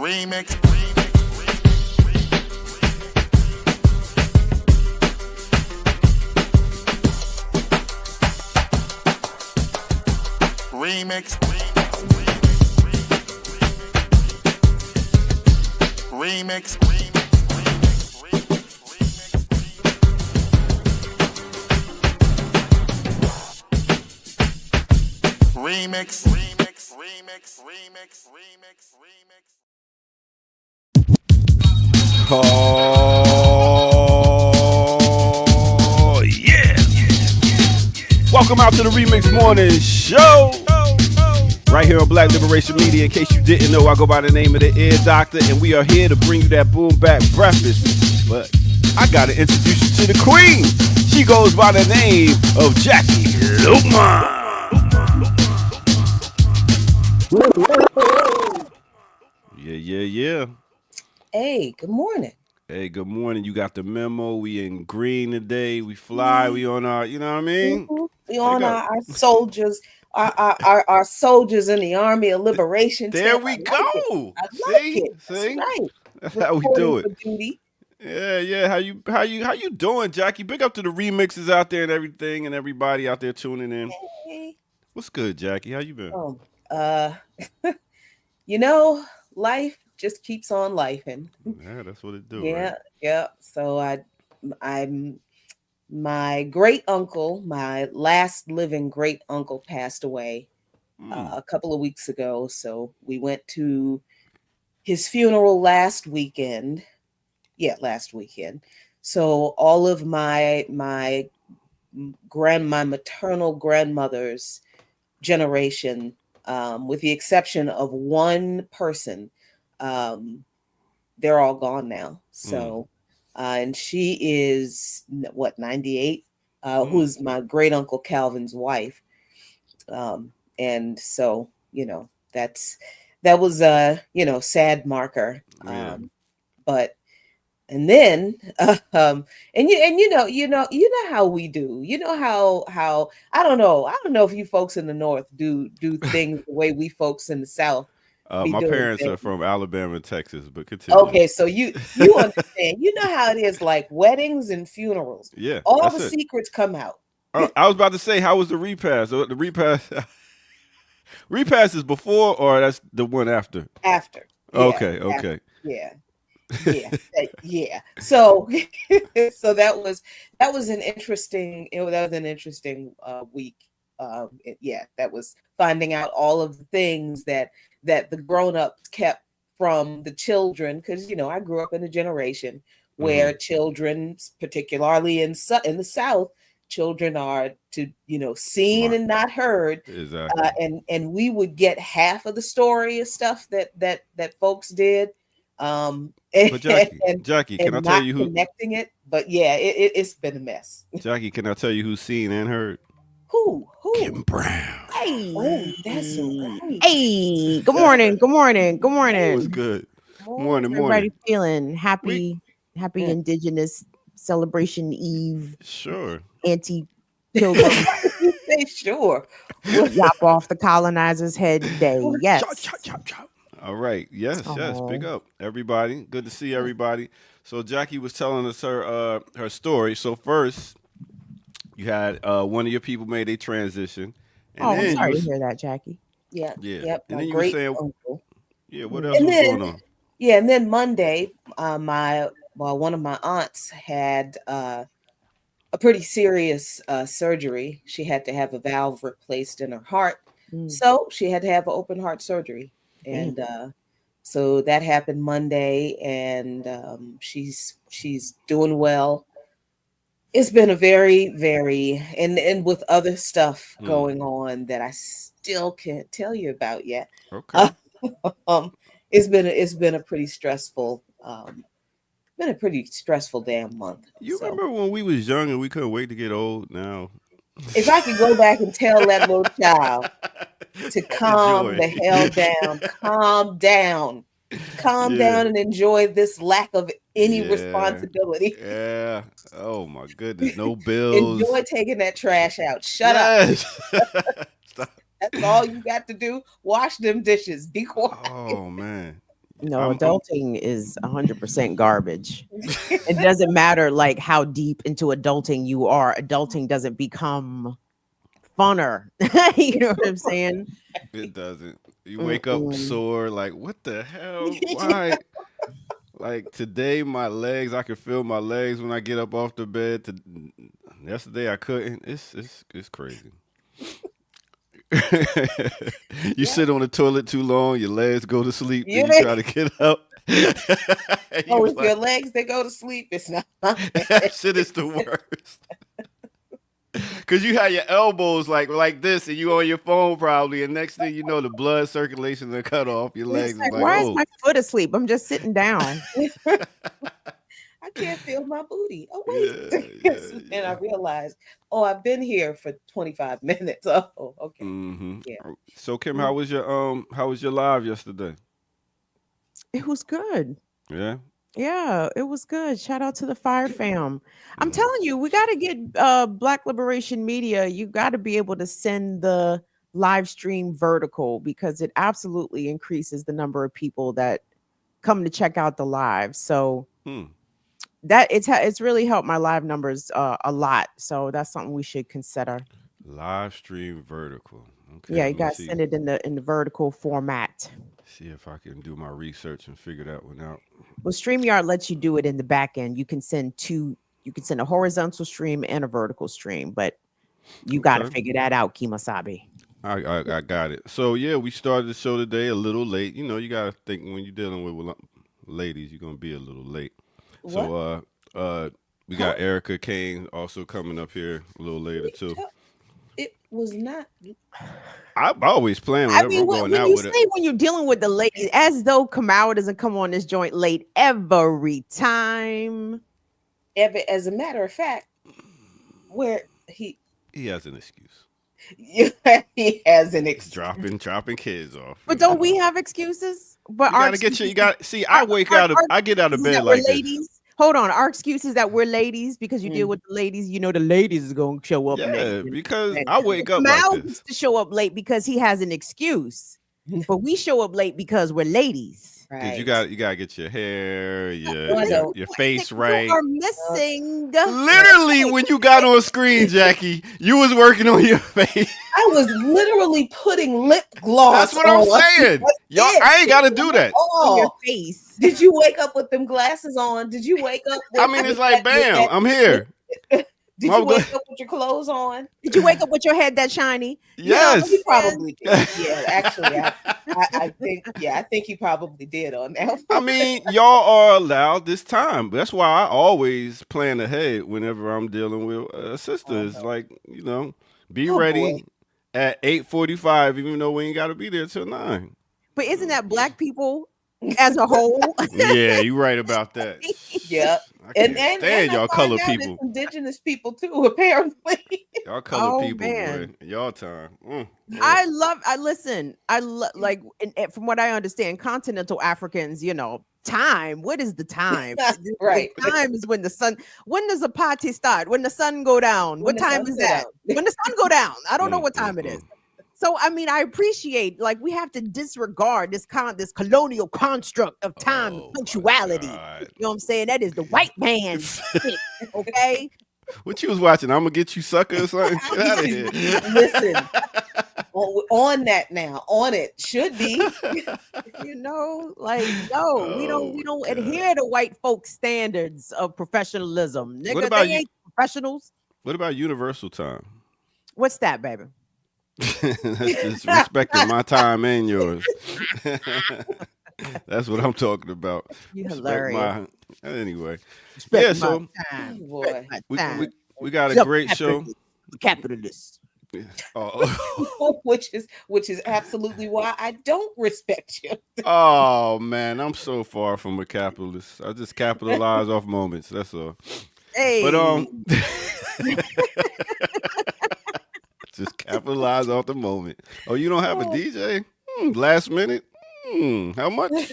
Remix. Remix. Remix. Remix. Remix. Remix. Remix. Remix. Remix. Oh, yeah. Welcome out to the Remix Morning Show. Right here on Black Liberation Media. In case you didn't know, I go by the name of the Ear Doctor, and we are here to bring you that boom back breakfast. But I got to introduce you to the queen. She goes by the name of Jackie Luma. Yeah. Hey, good morning. Hey, good morning. You got the memo. We in green today. We fly. We on our, you know what I mean? We on our soldiers, our soldiers in the Army of Liberation. There Tip. we I like go. it. I like it. That's See? right. That's how we do it. For duty. Yeah. How you doing, Jackie? Big up to the remixes out there and everything, and everybody out there tuning in. Hey. What's good, Jackie? How you been? Life just keeps on lifing. Yeah, that's what it do. Yeah, right? yeah. So I'm my great uncle, my last living great uncle, passed away a couple of weeks ago. So we went to his funeral last weekend. Yeah, last weekend. So all of my maternal grandmother's generation, with the exception of one person, they're all gone now. So, and she is 98, who's my great uncle Calvin's wife. And so, that was a, sad marker. But, and then, and you know how we do, how, I don't know if you folks in the North do things the way we folks in the South. My parents are from Alabama and Texas, but continue. Okay, so you understand. You know how it is, like weddings and funerals. Yeah, all the secrets come out. I was about to say, how was the repast? The repast is before, or that's the one after? After. Yeah, okay. Yeah. Yeah. So that was an interesting. That was an interesting week. That was finding out all of the things that the grown-ups kept from the children, because I grew up in a generation where children, particularly in the South, children are to seen and not heard. Exactly. And we would get half of the story of stuff that folks did. But Jackie, can I tell you who connecting it? But yeah, it's been a mess. Jackie, can I tell you who's seen and heard? Who? Kim Brown. Hey, that's right. Hey, good morning. What's good? Morning. Everybody feeling happy Indigenous Celebration Eve. Sure. Anti-pilgrim. Say sure. Yop off the colonizer's head day. Yes. Chop. All right. Yes. Big up, everybody. Good to see everybody. So Jackie was telling us her story. So first, you had one of your people made a transition. And I'm sorry to hear that, Jackie. Yeah. Yep. And then you were saying, uncle. Yeah. What else was going on? Yeah, and then Monday, one of my aunts had a pretty serious surgery. She had to have a valve replaced in her heart, so she had to have an open heart surgery. And so that happened Monday, and she's doing well. It's been a very, very, and with other stuff going on that I still can't tell you about yet. Okay. It's been a pretty stressful, damn month. You remember when we was young and we couldn't wait to get old? Now, if I could go back and tell that little child to calm the hell down, calm down and enjoy this lack of any responsibility. Yeah. Oh my goodness. No bills. Enjoy taking that trash out. Shut up. That's all you got to do. Wash them dishes. Be quiet. Oh man. No, I'm- adulting is 100% garbage. It doesn't matter like how deep into adulting you are. Adulting doesn't become funner. You know what I'm saying? It doesn't. You wake up Mm-mm. sore, like, what the hell? Why? Like today, my legs, I can feel my legs when I get up off the bed. Yesterday, I couldn't. It's crazy. You sit on the toilet too long, your legs go to sleep, then you try to get up. Oh, with your legs, they go to sleep. It's not. That shit is the worst. Cause you have your elbows like this, and you on your phone probably, and next thing you know, the blood circulation is cut off. Your legs is Like, like, why is oh, my foot asleep? I'm just sitting down. I can't feel my booty. Oh wait, and I realized, oh, I've been here for 25 minutes. Oh, okay. Mm-hmm. Yeah. So Kim, how was your live yesterday? It was good. Yeah. Yeah, it was good. Shout out to the Fire Fam. I'm telling you, we got to get Black Liberation Media. You got to be able to send the live stream vertical because it absolutely increases the number of people that come to check out the live. So that it's really helped my live numbers a lot. So that's something we should consider. Live stream vertical. Okay. Yeah, you got to send it in the vertical format. See if I can do my research and figure that one out. Well, StreamYard lets you do it in the back end. You can send a horizontal stream and a vertical stream, but you got to figure that out, Kimasabi. I got it. So yeah, we started the show today a little late. You know, you gotta think when you're dealing with ladies, you're gonna be a little late. What? So we got Erica Kane also coming up here a little later too. It was not. I always plan whenever I'm going out with it. When you're dealing with the ladies, as though Kamau doesn't come on this joint late every time. As a matter of fact, where he has an excuse. He has an excuse. Dropping kids off. But don't we have excuses? But I get out of bed like ladies. this. Hold on, our excuse is that we're ladies because you deal with the ladies. You know the ladies is going to show up. Yeah, because I wake up Mal like this. gets to show up late because he has an excuse, but we show up late because we're ladies. Because you got to get your hair, your face right. You are missing. Literally, when you got on screen, Jackie, you was working on your face. I was literally putting lip gloss. That's what I'm saying. Y'all, I ain't got to do that. On your face. Did you wake up with them glasses on? Did you wake up? I mean, it's like, bam, I'm here. Did you wake up with your clothes on? Did you wake up with your head that shiny? Yes. You probably did. Yeah, actually, I think you probably did on that. I mean, y'all are allowed this time. That's why I always plan ahead whenever I'm dealing with sisters. Like, be ready at 8:45, even though we ain't got to be there till 9. But isn't that black people as a whole? Yeah, you're right about that. Yeah. And y'all color people. Indigenous people too, apparently. Y'all color people, boy. Y'all time. I listen. Like from what I understand, continental Africans, time. What is the time? Right. The time is when does a party start? When the sun go down. What time is that? When the sun go down. I don't know what time it is. So, I mean, I appreciate, we have to disregard this colonial construct of time and punctuality. God. You know what I'm saying? That is the white man's shit, okay? What you was watching? I'm going to get you, sucker, or something? Get out of here. Listen, on that now. On it. Should be. We don't adhere to white folks' standards of professionalism. Nigga, they ain't professionals. What about universal time? What's that, baby? That's just respecting my time and yours. That's what I'm talking about. You're hilarious. Anyway, Respect so boy. we got a great show. Capitalist. Oh. which is absolutely why I don't respect you. Oh man, I'm so far from a capitalist. I just capitalize off moments. That's all. Hey, but just capitalize off the moment. Oh, you don't have a DJ? Last minute? How much?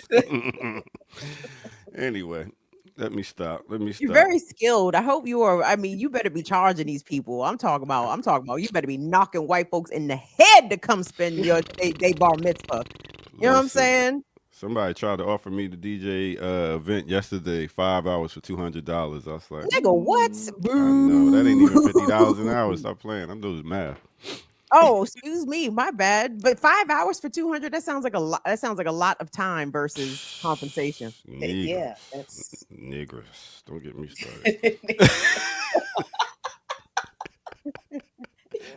Anyway, let me stop. You're very skilled. I hope you are. I mean, you better be charging these people. I'm talking about. You better be knocking white folks in the head to come spend your day bar mitzvah. You know what I'm saying? Somebody tried to offer me the DJ event yesterday, 5 hours for $200. I was like, Nigga, what? I know that ain't even $50 an hour. Stop playing. I'm doing math. Oh, excuse me, my bad. But 5 hours for 200, that sounds like a lot. That sounds like a lot of time versus compensation. Yeah, that's Negress. Don't get me started.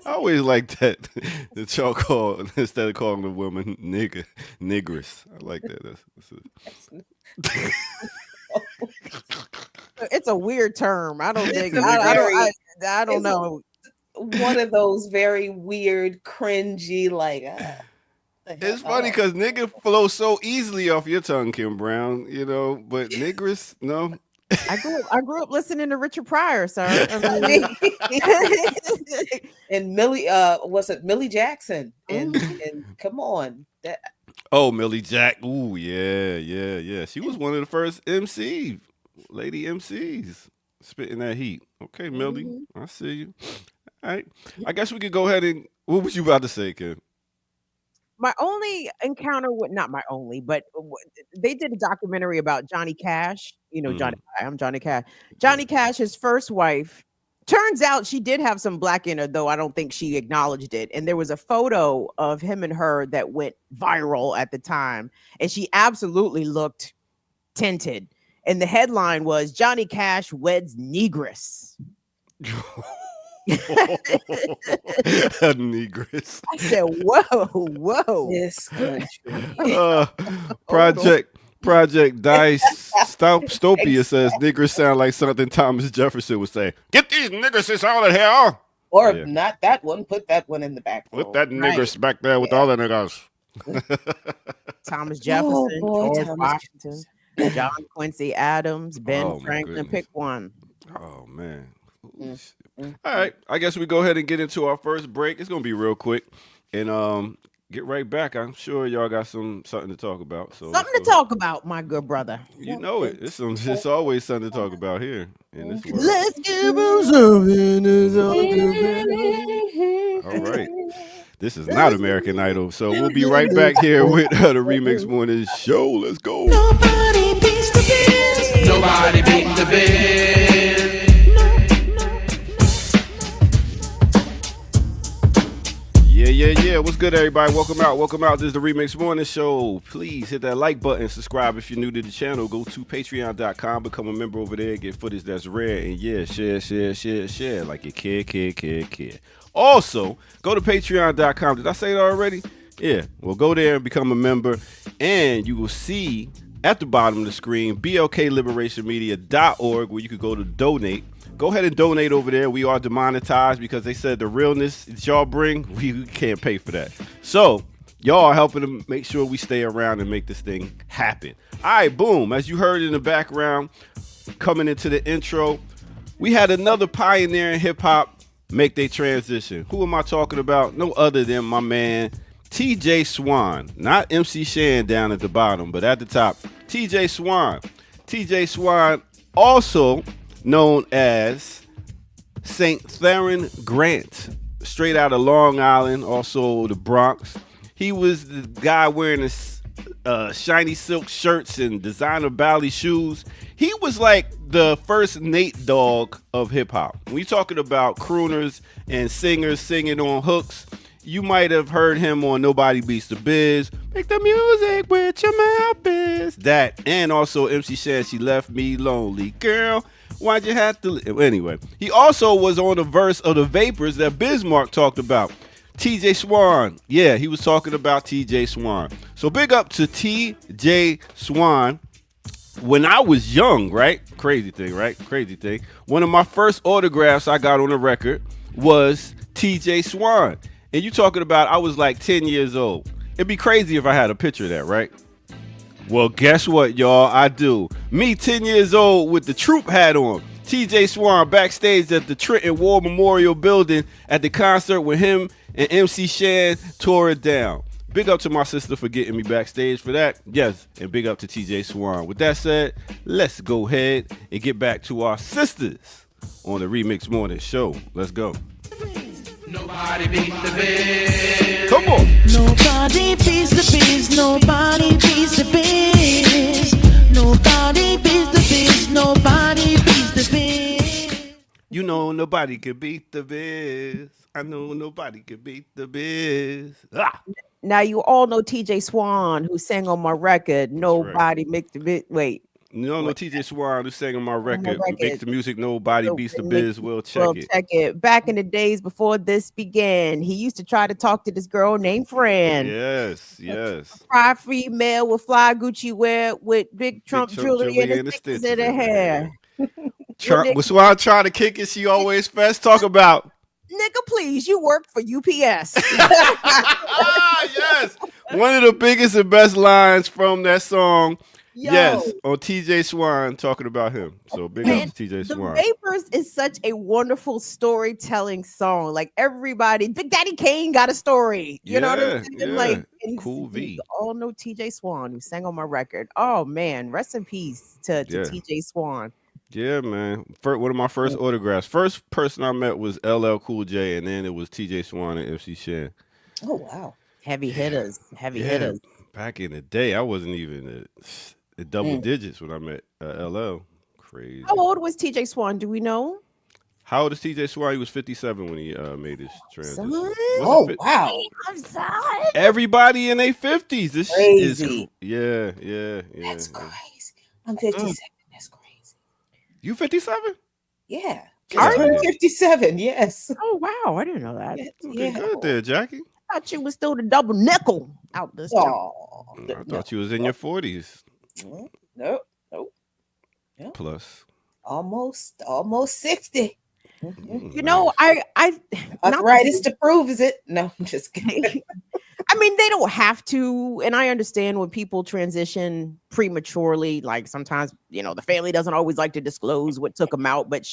I always like that y'all call, instead of calling the woman negress. I like that. It's a weird term. I don't think. It's a I don't know. one of those very weird, cringy, like. It's funny because nigga flows so easily off your tongue, Kim Brown. You know, but negress, no. I grew up listening to Richard Pryor, sir. And Millie, was it Millie Jackson? And come on, that. Oh, Millie Jack. Ooh, yeah. She was one of the first lady MCs, spitting that heat. Okay, Millie, I see you. All right, I guess we could go ahead and. What was you about to say, Kim? My only encounter with, not my only, but they did a documentary about Johnny Cash. You know, I'm Johnny Cash. Johnny Cash, his first wife. Turns out she did have some black in her, though I don't think she acknowledged it. And there was a photo of him and her that went viral at the time. And she absolutely looked tinted. And the headline was Johnny Cash weds Negress. A negress. I said, whoa. This country. Project Dice Stopia says niggers sound like something Thomas Jefferson would say. Get these niggers out of here. Or not that one. Put that one in the back. Put that niggers back there with all the niggas. Thomas Jefferson, George Washington, John Quincy Adams, Ben Franklin. Pick one. Oh, man. All right, I guess we go ahead and get into our first break. It's gonna be real quick, and get right back. I'm sure y'all got something to talk about. So something to talk about, my good brother. You know it. It's always something to talk about here in this world. Let's give them something. All right. This is not American Idol, so we'll be right back here with the Remix Morning Show. Let's go. Nobody beats the biz. Nobody beats the biz. Yeah. What's good, everybody? Welcome out. This is the Remix Morning Show. Please hit that like button, subscribe if you're new to the channel. Go to patreon.com, become a member over there, get footage that's rare, and share like you care. Also, go to patreon.com. Did I say it already? Yeah. Well, go there and become a member, and you will see at the bottom of the screen blkliberationmedia.org, where you could go to donate. Go ahead and donate over there. We are demonetized because they said the realness that y'all bring, we can't pay for that. So y'all are helping to make sure we stay around and make this thing happen. All right, boom. As you heard in the background, coming into the intro, we had another pioneer in hip hop make their transition. Who am I talking about? No other than my man, TJ Swan. Not MC Shan down at the bottom, but at the top, TJ Swan. TJ Swan also known as St. Theron Grant, straight out of Long Island, also the Bronx. He was the guy wearing his shiny silk shirts and designer Bally shoes. He was like the first Nate Dogg of hip hop. When you're talking about crooners and singers singing on hooks, you might have heard him on Nobody Beats the Biz. Make the music with your mouth biz. That, and also MC Shan, She Left Me Lonely. Girl, why'd you have to... Anyway, he also was on a verse of the Vapors that Bismarck talked about. TJ Swan. Yeah, he was talking about TJ Swan. So big up to TJ Swan. When I was young, right? Crazy thing. One of my first autographs I got on a record was TJ Swan. And you talking about I was like 10 years old. It'd be crazy if I had a picture of that, right? Well, guess what, y'all? I do. Me, 10 years old with the troop hat on. TJ Swan backstage at the Trenton War Memorial Building at the concert with him and MC Shan tore it down. Big up to my sister for getting me backstage for that. Yes, and big up to TJ Swan. With that said, let's go ahead and get back to our sisters on the Remix Morning Show. Let's go. Nobody beats the biz. Come on. Nobody beats the biz. Nobody beats the biz. nobody could beat the biz. I know nobody could beat the biz. Ah, Now you all know TJ Swan, who sang on my record. right. Nobody make the bit. Wait, You don't know wait. TJ Swan who sang on my On my record, who makes record. the music nobody beats the biz. We'll check Well, it. check it. Back in the days before this began, he used to try to talk to this girl named Fran. Yes, yes. Fly female with fly Gucci wear with big Trump Trump jewelry and and the stickers in her hair. Trump was why I try to kick it. She always fast talk about. Nigga, please, you work for UPS. Yes, one of the biggest and best lines from that song. Yo, Yes, on TJ Swan talking about him. So big Man, up to TJ The Swan. Vapors is such a wonderful storytelling song. Like everybody, Big Daddy Kane got a story. You know what I'm saying? Yeah, Like, and Cool V. you all know TJ Swan, who sang on my record. Oh man, rest in peace to Yeah. TJ Swan. Yeah, man. One of my first autographs. First person I met was LL Cool J, and then it was TJ Swan and MC Shan. Oh wow. Heavy hitters, heavy Yeah, hitters. back in the day, I wasn't even at double digits when I met LL. Crazy. How old was TJ Swan? Do we know? How old is TJ Swan? He was 57 when he made his transition. Son? Oh wow. I'm sorry. Everybody in their 50s. This is Crazy. yeah. That's yeah. crazy. I'm 57. That's crazy. You 57? Yeah. Are Just you? turned 57. Yes. Oh wow, I didn't know that. Looking Yeah. good there, Jackie. I thought you was still the double nickel out this joint. Oh. I thought you was in your 40s No. plus. Almost 60. You know, I not Arthritis to prove is it? No, I'm just kidding. I mean, they don't have to, and I understand when people transition prematurely. Like sometimes, you know, the family doesn't always like to disclose what took them out. But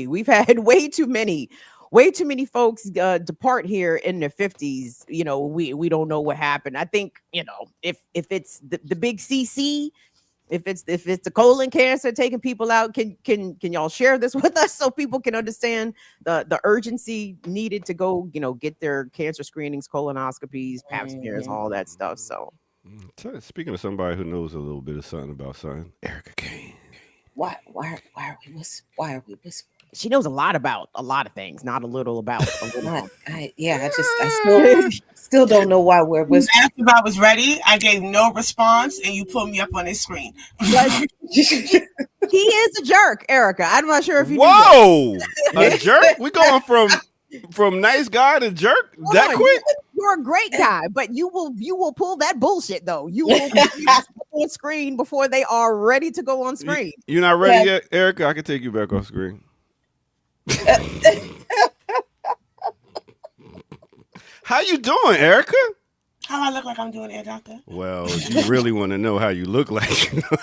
we've had way too many folks depart here in their 50s. You know, we don't know what happened. I think, you know, if it's the big CC. If it's the colon cancer taking people out, can y'all share this with us so people can understand the urgency needed to go, you know, get their cancer screenings, colonoscopies, pap smears, all that stuff. So Speaking of somebody who knows a little bit of something about something, Erica Kane. Why are we whispering? she knows a lot about a lot of things, not a little about a little. I still don't know why we're When whispering. you asked if I was ready, I gave no response, and you put me up on the screen. But he is a jerk, Erica. I'm not sure if you knew Whoa, a jerk? We going from nice guy to jerk that. that Hold on, quick? You're a great guy, but you will pull that bullshit though. You will be on screen before they are ready to go on screen. You're not ready yet, Erica? I can take you back off screen. How you doing, Erica? How I look like I'm doing it, doctor? Well, you really want to know how you look like. You know?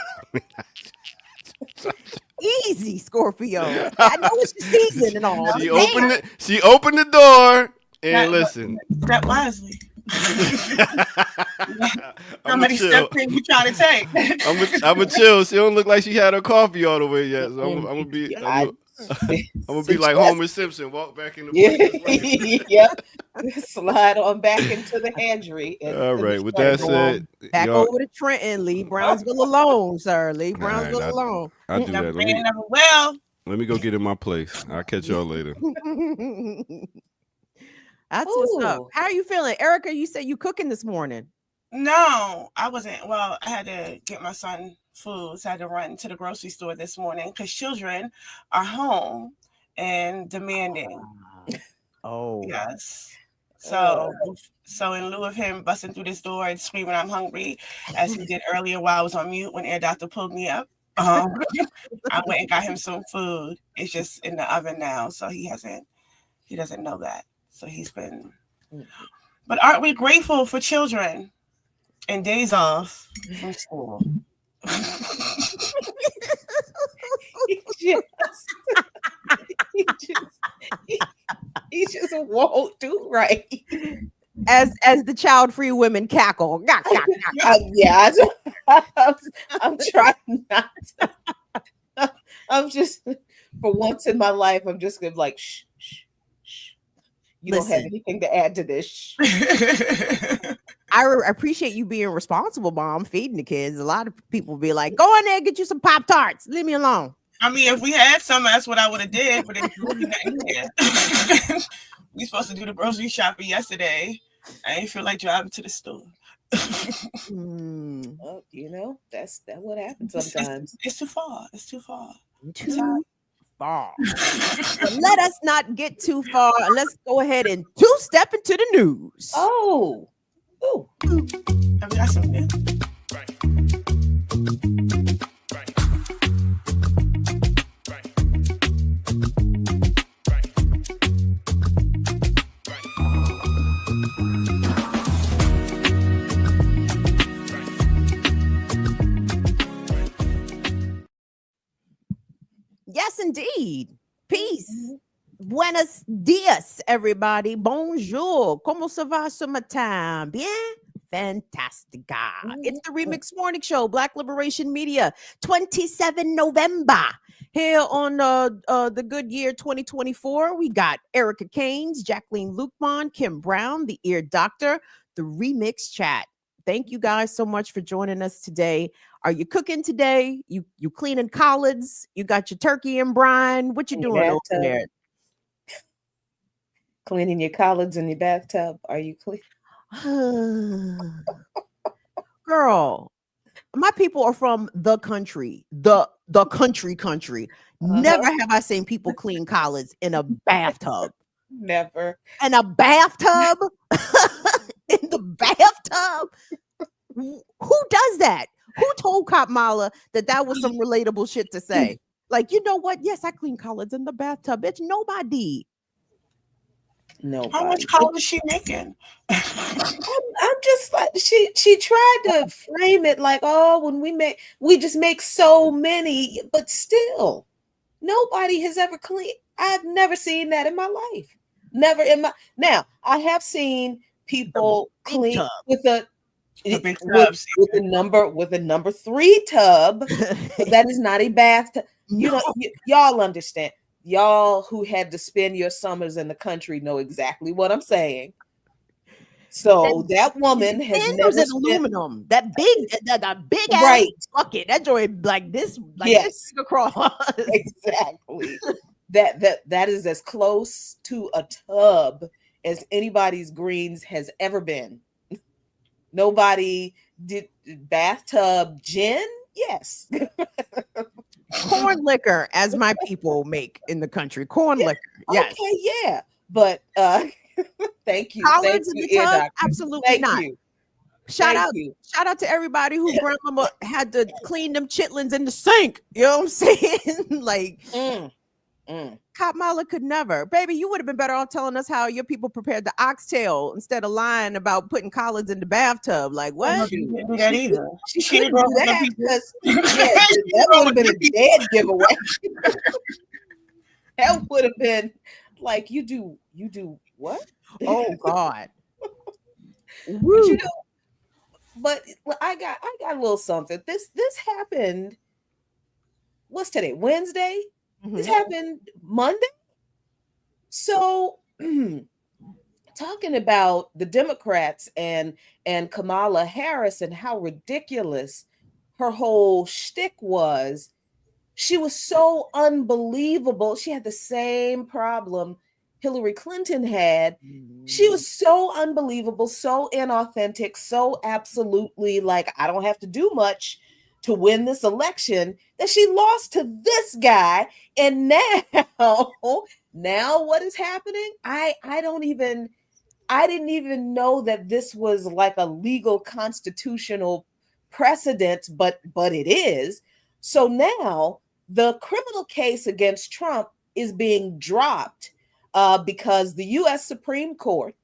Easy, Scorpio. I know it's the season and all. She Damn. opened the door and That- listen. Step wisely. How I'm many chill. steps are you trying to take? I'm a chill. She don't look like she had her coffee all the way yet. So I'm gonna be. I'm gonna be like Homer Simpson. Walk back in the. Yep. Slide on back into the pantry. and All right. finish With that that roll. said, Back y'all, over to Trenton. Leave Brownsville alone, sir. Leave Brownsville Alright, alone. I do that. Never Let been, me, never will. let me go get in my place. I'll catch y'all later. That's what's up. Ooh. How are you feeling, Erica? You said you cooking this morning. No, I wasn't. Well, I had to get my son food, so I had to run to the grocery store this morning because children are home and demanding. Oh, Yes. So in lieu of him busting through this door and screaming, "I'm hungry," as he did earlier while I was on mute when Air Doctor pulled me up, I went and got him some food. It's just in the oven now, so he doesn't know that. So he's been. But aren't we grateful for children and days off from school? he just won't do right. as the child-free women cackle. Gah, gah, gah. Yeah, I'm trying not to. I'm just, for once in my life, I'm just gonna be like, shh, shh, shh. You don't have Listen. anything to add to this. Shh. I appreciate you being responsible, mom, feeding the kids. A lot of people be like, "Go in there, get you some Pop Tarts. Leave me alone." I mean, if we had some, that's what I would have did, but it's really nothing here. We supposed to do the grocery shopping yesterday. I ain't feel like driving to the store. Well, you know, that's what happens sometimes. It's too far. It's too far. Too far. But let us not get too far. Let's go ahead and two-step into the news. Oh, Have you got something? Yes, indeed. Peace. Buenos dias, everybody. Bonjour. ¿Cómo se va ce matin? Bien? Fantastica. It's the Remix Morning Show, Black Liberation Media, 27 November. Here on the good year 2024, we got Erica Caines, Jacqueline Lukman, Kim Brown, the Ear Doctor, the Remix Chat. Thank you guys so much for joining us today. Are you cooking today? You cleaning collards? You got your turkey and brine? What you doing over there? cleaning your collards in your bathtub. Are you clean? Girl, my people are from the country, the country. Never have I seen people clean collards in a bathtub. Never. In a bathtub? In the bathtub? Who does that? Who told Kamala that was some relatable shit to say? Like, you know what? Yes, I clean collards in the bathtub. Bitch, nobody. Nobody. How much collar is she making? I'm just like she tried to frame it like, oh, when we just make so many, but still nobody has ever cleaned. I've never seen that in my life. Never in my. Now I have seen people clean with a number 3 tub, but that is not a bathtub. You know, y'all understand. Y'all who had to spend your summers in the country know exactly what I'm saying. So that woman has never spent aluminum. That big right ass bucket. That joint like this, yes, this across. Exactly. That is as close to a tub as anybody's greens has ever been. Nobody did bathtub gin. Yes. Corn liquor, as my people make in the country. Corn liquor. Yes. Okay, yeah. But thank you. Collards in the tub? Absolutely thank not. You. Shout out to everybody who grandmama had to clean them chitlins in the sink. You know what I'm saying? Like Kamala could never. Baby, you would have been better off telling us how your people prepared the oxtail instead of lying about putting collards in the bathtub. Like, what? She didn't do that either. She couldn't do that because that would have been a dead giveaway. That would have been like, you do what? Oh God. But I got a little something. This happened. What's today? Wednesday? Mm-hmm. This happened Monday. So talking about the Democrats and Kamala Harris and how ridiculous her whole shtick was. She was so unbelievable. She had the same problem Hillary Clinton had. She was so unbelievable, so inauthentic, so absolutely like, I don't have to do much to win this election, that she lost to this guy. And now what is happening? I didn't even know that this was like a legal constitutional precedent, but it is. So now the criminal case against Trump is being dropped because the U.S. Supreme Court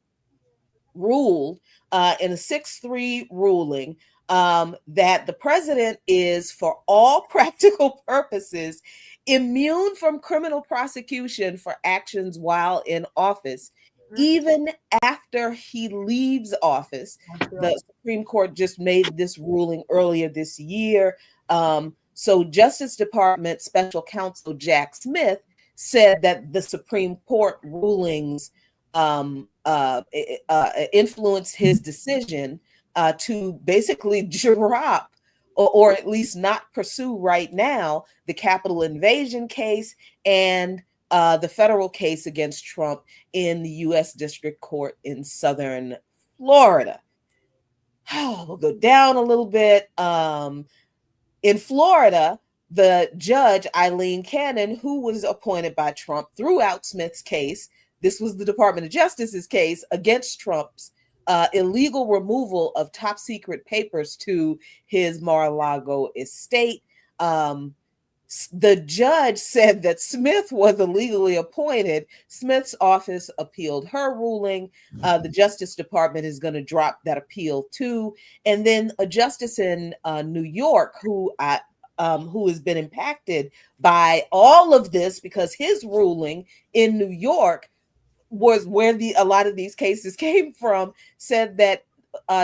ruled in a 6-3 ruling that the president is, for all practical purposes, immune from criminal prosecution for actions while in office, even after he leaves office. The Supreme Court just made this ruling earlier this year. So Justice Department Special Counsel Jack Smith said that the Supreme Court rulings influenced his decision to basically drop or at least not pursue right now the Capitol invasion case and the federal case against Trump in the U.S. District Court in Southern Florida. We'll go down a little bit. In Florida, the judge, Eileen Cannon, who was appointed by Trump throughout Smith's case, this was the Department of Justice's case against Trump's illegal removal of top secret papers to his Mar-a-Lago estate. The judge said that Smith was illegally appointed. Smith's office appealed her ruling. The Justice Department is going to drop that appeal too. And then a justice in New York who has been impacted by all of this because his ruling in New York was where a lot of these cases came from, said that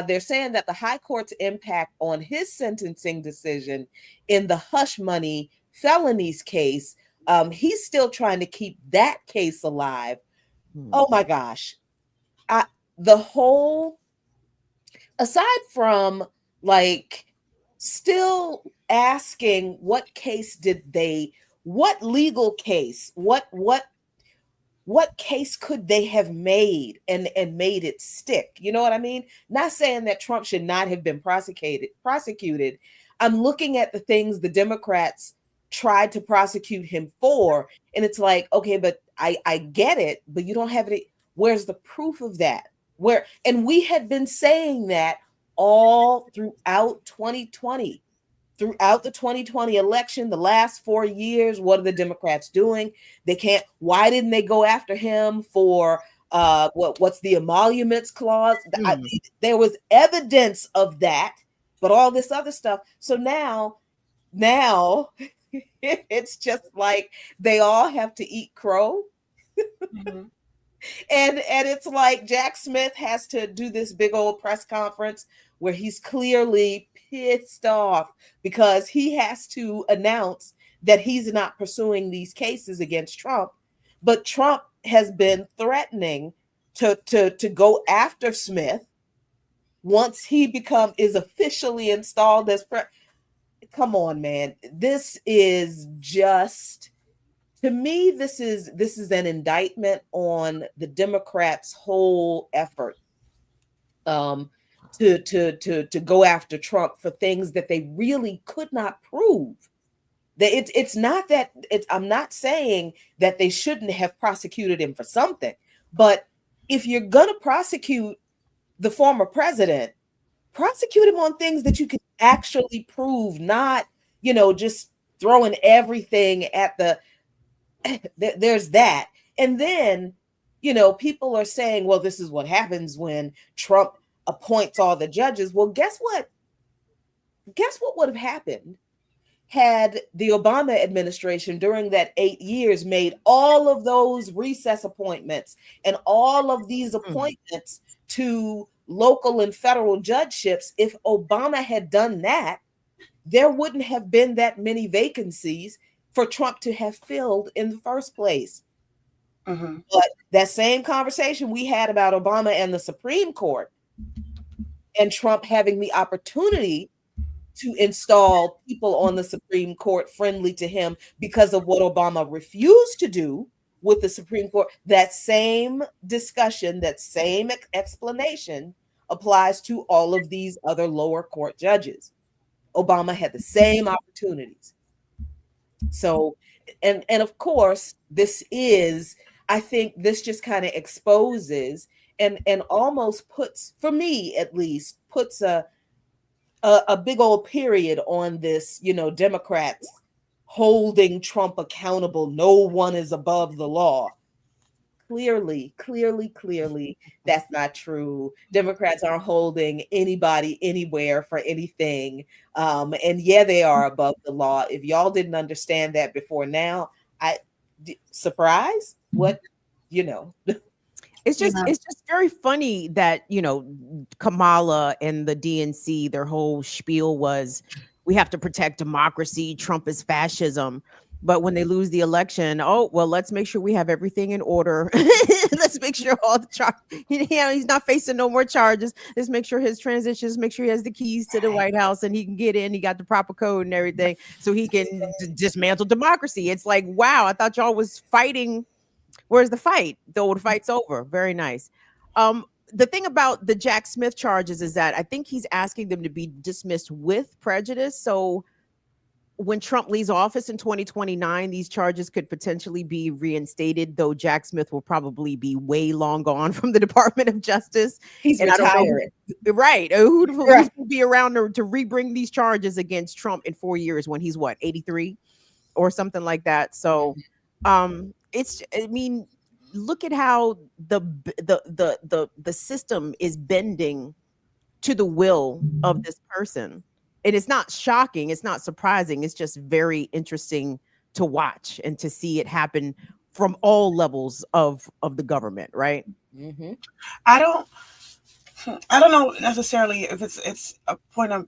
they're saying that the high court's impact on his sentencing decision in the hush money felonies case, he's still trying to keep that case alive. Oh my gosh. The whole, aside from like still asking what legal case, what case could they have made and made it stick? You know what I mean? Not saying that Trump should not have been prosecuted. I'm looking at the things the Democrats tried to prosecute him for, and it's like, okay, but I get it, but you don't have any. Where's the proof of that? And we had been saying that all throughout 2020. Throughout the 2020 election, the last 4 years, what are the Democrats doing? Why didn't they go after him for what's the emoluments clause? There was evidence of that, but all this other stuff. So now it's just like they all have to eat crow. Mm-hmm. And it's like Jack Smith has to do this big old press conference where he's clearly pissed off because he has to announce that he's not pursuing these cases against Trump. But Trump has been threatening to go after Smith once he is officially installed as president. Come on, man. This is just, to me, this is an indictment on the Democrats' whole effort to go after Trump for things that they really could not prove. It's not that I'm not saying that they shouldn't have prosecuted him for something, but if you're gonna prosecute the former president, prosecute him on things that you can actually prove, not, just throwing everything at there's that. And then, people are saying, well, this is what happens when Trump appoints all the judges. Well, guess what would have happened had the Obama administration during that 8 years made all of those recess appointments and all of these appointments to local and federal judgeships? If Obama had done that, there wouldn't have been that many vacancies for Trump to have filled in the first place. Mm-hmm. But that same conversation we had about Obama and the Supreme Court and Trump having the opportunity to install people on the Supreme Court friendly to him because of what Obama refused to do with the Supreme Court, that same discussion, that same explanation applies to all of these other lower court judges. Obama had the same opportunities. So, and of course, I think this just kind of exposes and almost puts, for me at least, puts a big old period on this, Democrats holding Trump accountable. No one is above the law. Clearly, that's not true. Democrats aren't holding anybody anywhere for anything. And yeah, they are above the law. If y'all didn't understand that before now, surprise? What, It's just very funny that, Kamala and the DNC, their whole spiel was, we have to protect democracy. Trump is fascism. But when they lose the election, oh well, let's make sure we have everything in order. Let's make sure all the he's not facing no more charges. Let's make sure his transitions, make sure he has the keys to the White House and he can get in. He got the proper code and everything, so he can dismantle democracy. It's like, wow, I thought y'all was fighting. Where's the fight? The fight's over. Very nice. The thing about the Jack Smith charges is that I think he's asking them to be dismissed with prejudice. So when Trump leaves office in 2029, these charges could potentially be reinstated, though Jack Smith will probably be way long gone from the Department of Justice. He's and retiring. Right. Who will be around to rebring these charges against Trump in 4 years when he's what, 83 or something like that. So look at how the system is bending to the will of this person. And it's not shocking. It's not surprising. It's just very interesting to watch and to see it happen from all levels of the government, right? Mm-hmm. I don't know necessarily if it's a point of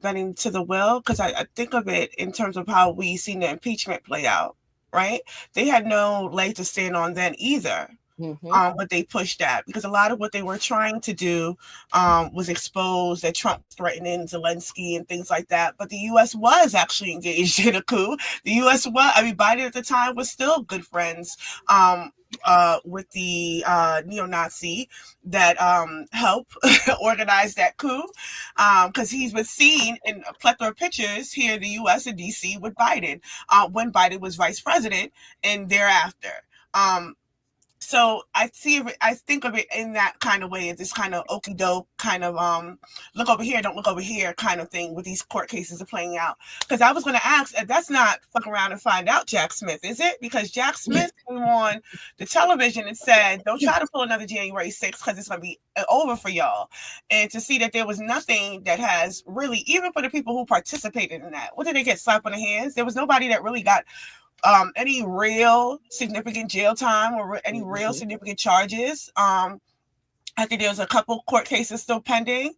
bending to the will, because I think of it in terms of how we seen the impeachment play out, right? They had no leg to stand on then either. Mm-hmm. But they pushed that because a lot of what they were trying to do was expose that Trump threatening Zelensky and things like that. But the U.S. was actually engaged in a coup. The U.S. Biden at the time was still good friends with the neo-Nazi that helped organize that coup, because he's been seen in a plethora of pictures here in the U.S. and D.C. with Biden when Biden was vice president and thereafter. So I think of it in that kind of way, this kind of okey doke kind of look over here, don't look over here kind of thing with these court cases are playing out. Because I was going to ask, that's not fuck around and find out Jack Smith, is it? Because Jack Smith came on the television and said, don't try to pull another January 6th because it's going to be over for y'all. And to see that there was nothing that has really, even for the people who participated in that, what did they get, slapped on the hands? There was nobody that really got any real significant jail time or any real significant charges. I think there's a couple court cases still pending.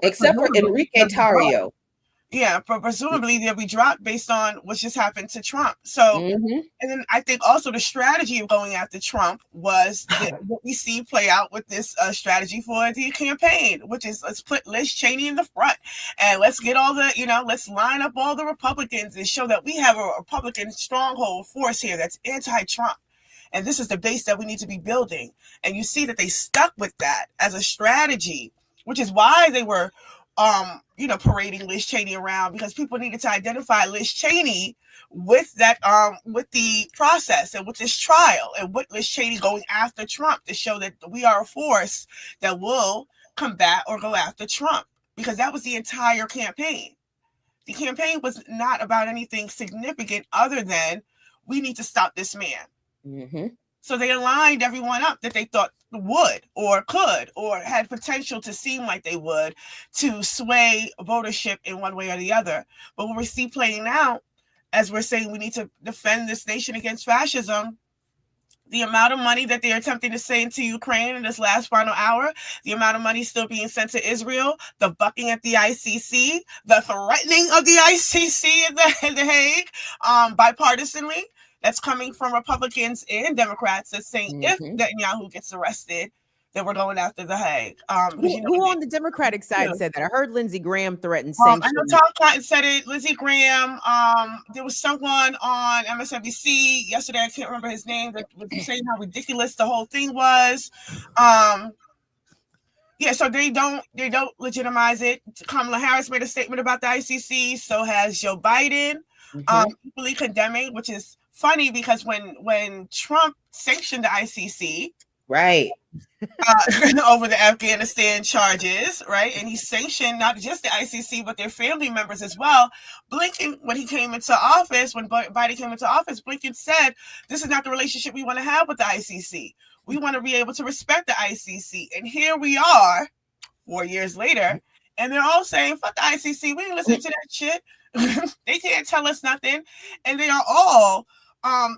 Except for Enrique Tarrio. Yeah, but presumably they'll be dropped based on what just happened to Trump. So, and then I think also the strategy of going after Trump was what we see play out with this strategy for the campaign, which is let's put Liz Cheney in the front and let's get all the, let's line up all the Republicans and show that we have a Republican stronghold force here that's anti-Trump. And this is the base that we need to be building. And you see that they stuck with that as a strategy, which is why they were parading Liz Cheney around, because people needed to identify Liz Cheney with that, with the process and with this trial and with Liz Cheney going after Trump to show that we are a force that will combat or go after Trump, because that was the entire campaign. The campaign was not about anything significant other than we need to stop this man. Mm-hmm. So they aligned everyone up that they thought would or could or had potential to seem like they would to sway votership in one way or the other. But what we see playing out, as we're saying we need to defend this nation against fascism, the amount of money that they're attempting to send to Ukraine in this last final hour, the amount of money still being sent to Israel, the bucking at the ICC, the threatening of the ICC in the Hague, bipartisanly, that's coming from Republicans and Democrats that's saying if Netanyahu gets arrested, then we're going after the Hague. Who on the Democratic side said that? I heard Lindsey Graham threaten I sanctions. know Tom Cotton said it. Lindsey Graham. There was someone on MSNBC yesterday, I can't remember his name, that was saying how ridiculous the whole thing was. So they don't legitimize it. Kamala Harris made a statement about the ICC. So has Joe Biden, equally condemning, which is funny because when Trump sanctioned the ICC, right, over the Afghanistan charges, right, and he sanctioned not just the ICC but their family members as well. Blinken, when he came into office, when Biden came into office, Blinken said, "This is not the relationship we want to have with the ICC. We want to be able to respect the ICC." And here we are, 4 years later, and they're all saying, "Fuck the ICC. We ain't listening to that shit. They can't tell us nothing." And they are all,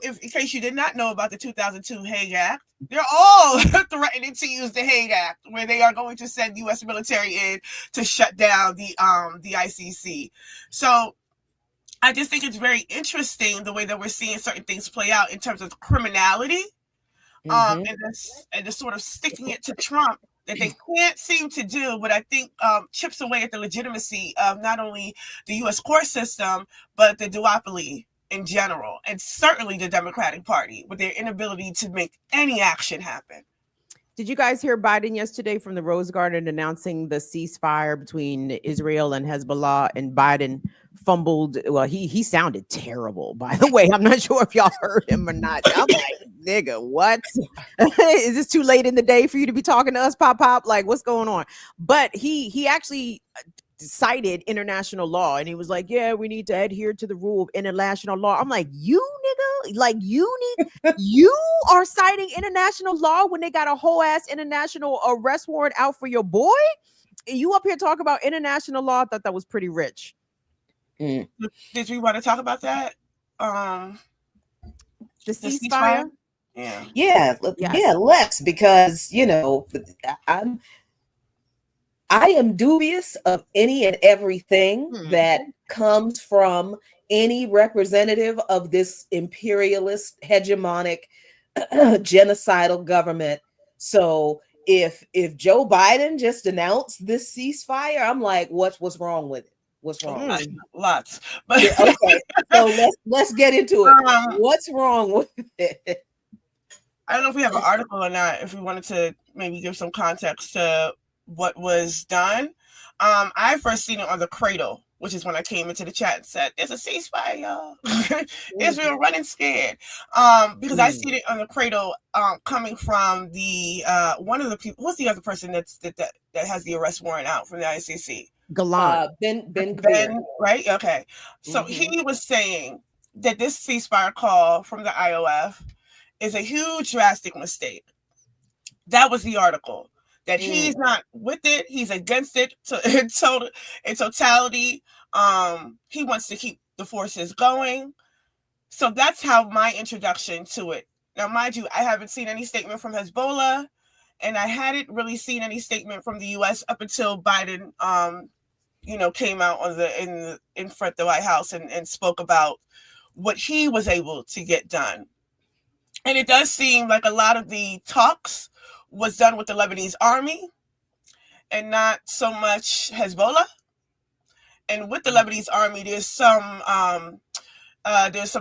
in case you did not know about the 2002 Hague Act, they're all threatening to use the Hague Act, where they are going to send U.S. military in to shut down the ICC. So I just think it's very interesting the way that we're seeing certain things play out in terms of criminality, Mhm. and the sort of sticking it to Trump that they can't seem to do, but I think chips away at the legitimacy of not only the U.S. court system, but the duopoly in general, and certainly the Democratic Party with their inability to make any action happen. Did you guys hear Biden yesterday from the Rose Garden announcing the ceasefire between Israel and Hezbollah? And Biden fumbled. Well, he sounded terrible, by the way. I'm not sure if y'all heard him or not. I'm like, nigga, what? Is this too late in the day for you to be talking to us, Pop? Like, what's going on? But he actually cited international law, and he was like, yeah, we need to adhere to the rule of international law. I'm like, you nigga, like you are citing international law when they got a whole ass international arrest warrant out for your boy? You up here talking about international law? I thought that was pretty rich. Did we want to talk about that? The ceasefire? Yeah. Yes. Let's, because I am dubious of any and everything that comes from any representative of this imperialist, hegemonic, genocidal government. So if Joe Biden just announced this ceasefire, I'm like, what's wrong with it? What's wrong? Lots. But yeah, okay, so let's get into it. What's wrong with it? I don't know if we have an article or not. If we wanted to maybe give some context to what was done. I first seen it on the Cradle, which is when I came into the chat and said, "There's a ceasefire, y'all." Israel running scared. Because I seen it on the Cradle, coming from the one of the people. Who's the other person that has the arrest warrant out from the ICC? Gallant. Ben, right? Okay. So he was saying that this ceasefire call from the IOF is a huge, drastic mistake. That was the article. That he's not with it, he's against it in totality. He wants to keep the forces going. So that's how my introduction to it. Now, mind you, I haven't seen any statement from Hezbollah, and I hadn't really seen any statement from the U.S. up until Biden, came out in front of the White House and spoke about what he was able to get done. And it does seem like a lot of the talks was done with the Lebanese army and not so much Hezbollah. And with the Lebanese army, there's some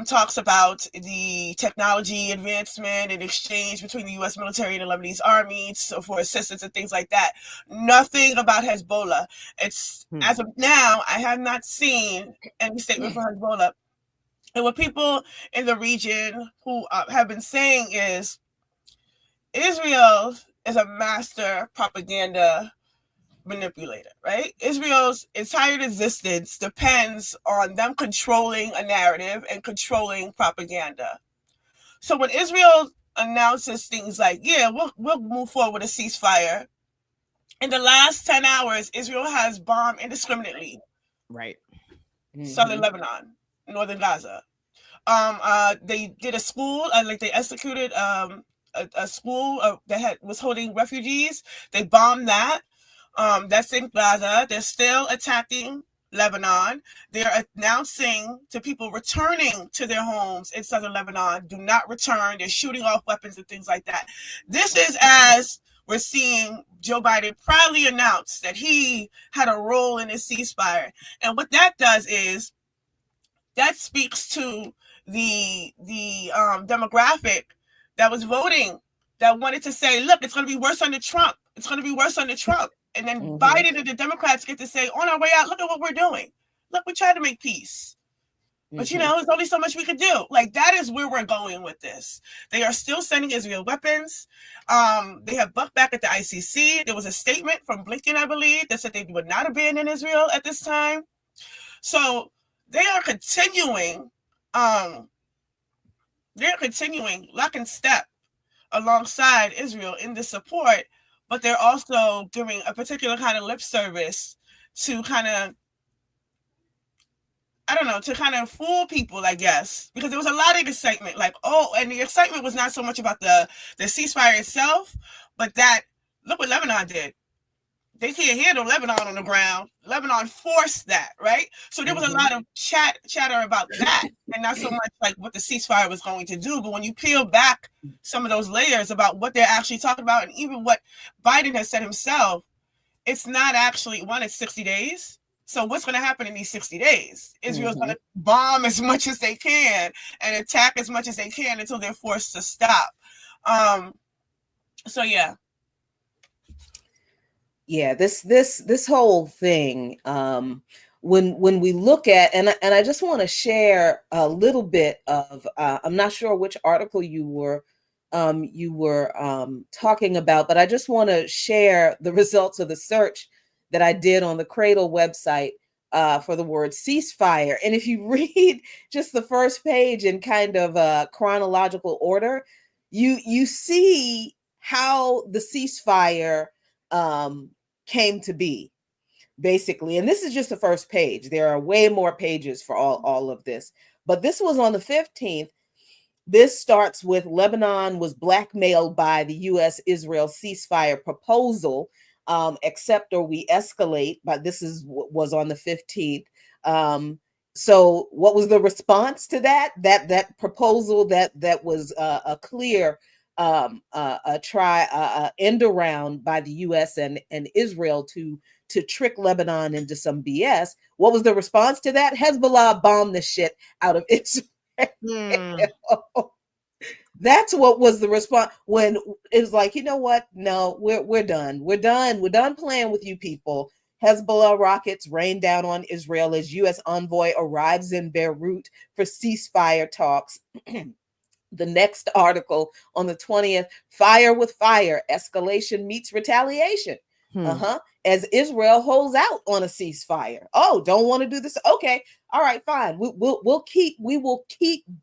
talks about the technology advancement and exchange between the U.S. military and the Lebanese army for assistance and things like that. Nothing about Hezbollah. It's as of now, I have not seen any statement from Hezbollah. And what people in the region who have been saying is, Israel is a master propaganda manipulator, right? Israel's entire existence depends on them controlling a narrative and controlling propaganda. So when Israel announces things like, yeah, we'll move forward with a ceasefire, in the last 10 hours, Israel has bombed indiscriminately. Right. Southern Lebanon, northern Gaza. They did a school, they executed a school that was holding refugees. They bombed that. That's in Gaza. They're still attacking Lebanon. They're announcing to people returning to their homes in southern Lebanon, do not return. They're shooting off weapons and things like that. This is as we're seeing Joe Biden proudly announce that he had a role in this ceasefire. And what that does is that speaks to the demographic that was voting, that wanted to say, look, it's going to be worse under Trump. It's going to be worse under Trump. And then Biden and the Democrats get to say, on our way out, look at what we're doing. Look, we tried to make peace. But, there's only so much we could do. Like, that is where we're going with this. They are still sending Israel weapons. They have bucked back at the ICC. There was a statement from Blinken, I believe, that said they would not abandon Israel at this time. So they are continuing lock and step alongside Israel in this support, but they're also giving a particular kind of lip service to kind of fool people, I guess, because there was a lot of excitement, and the excitement was not so much about the ceasefire itself, but that, look what Lebanon did. they can't handle Lebanon on the ground. Lebanon forced that, right? So there was a lot of chatter about that, and not so much like what the ceasefire was going to do. But when you peel back some of those layers about what they're actually talking about, and even what Biden has said himself, it's not actually it's 60 days. So what's going to happen in these 60 days? Israel's going to bomb as much as they can and attack as much as they can until they're forced to stop. So yeah. Yeah, this whole thing, when we look at, and I just want to share a little bit of, I'm not sure which article you were talking about, but I just want to share the results of the search that I did on the Cradle website for the word ceasefire. And if you read just the first page in kind of chronological order, you see how the ceasefire came to be, basically. And this is just the first page. There are way more pages for all of this, but this was on the 15th. This starts with Lebanon was blackmailed by the U.S.-Israel ceasefire proposal, accept or we escalate, but this was on the 15th. So what was the response to that? That proposal that was a clear end around by the U.S. and Israel to trick Lebanon into some BS. What was the response to that? Hezbollah bombed the shit out of Israel. That's what was the response when it was like, you know what? No, we're done. We're done playing with you people. Hezbollah rockets rain down on Israel as U.S. envoy arrives in Beirut for ceasefire talks. The next article on the 20th, fire with fire, escalation meets retaliation. As Israel holds out on a ceasefire. Oh, don't want to do this. Okay. All right, fine. We will keep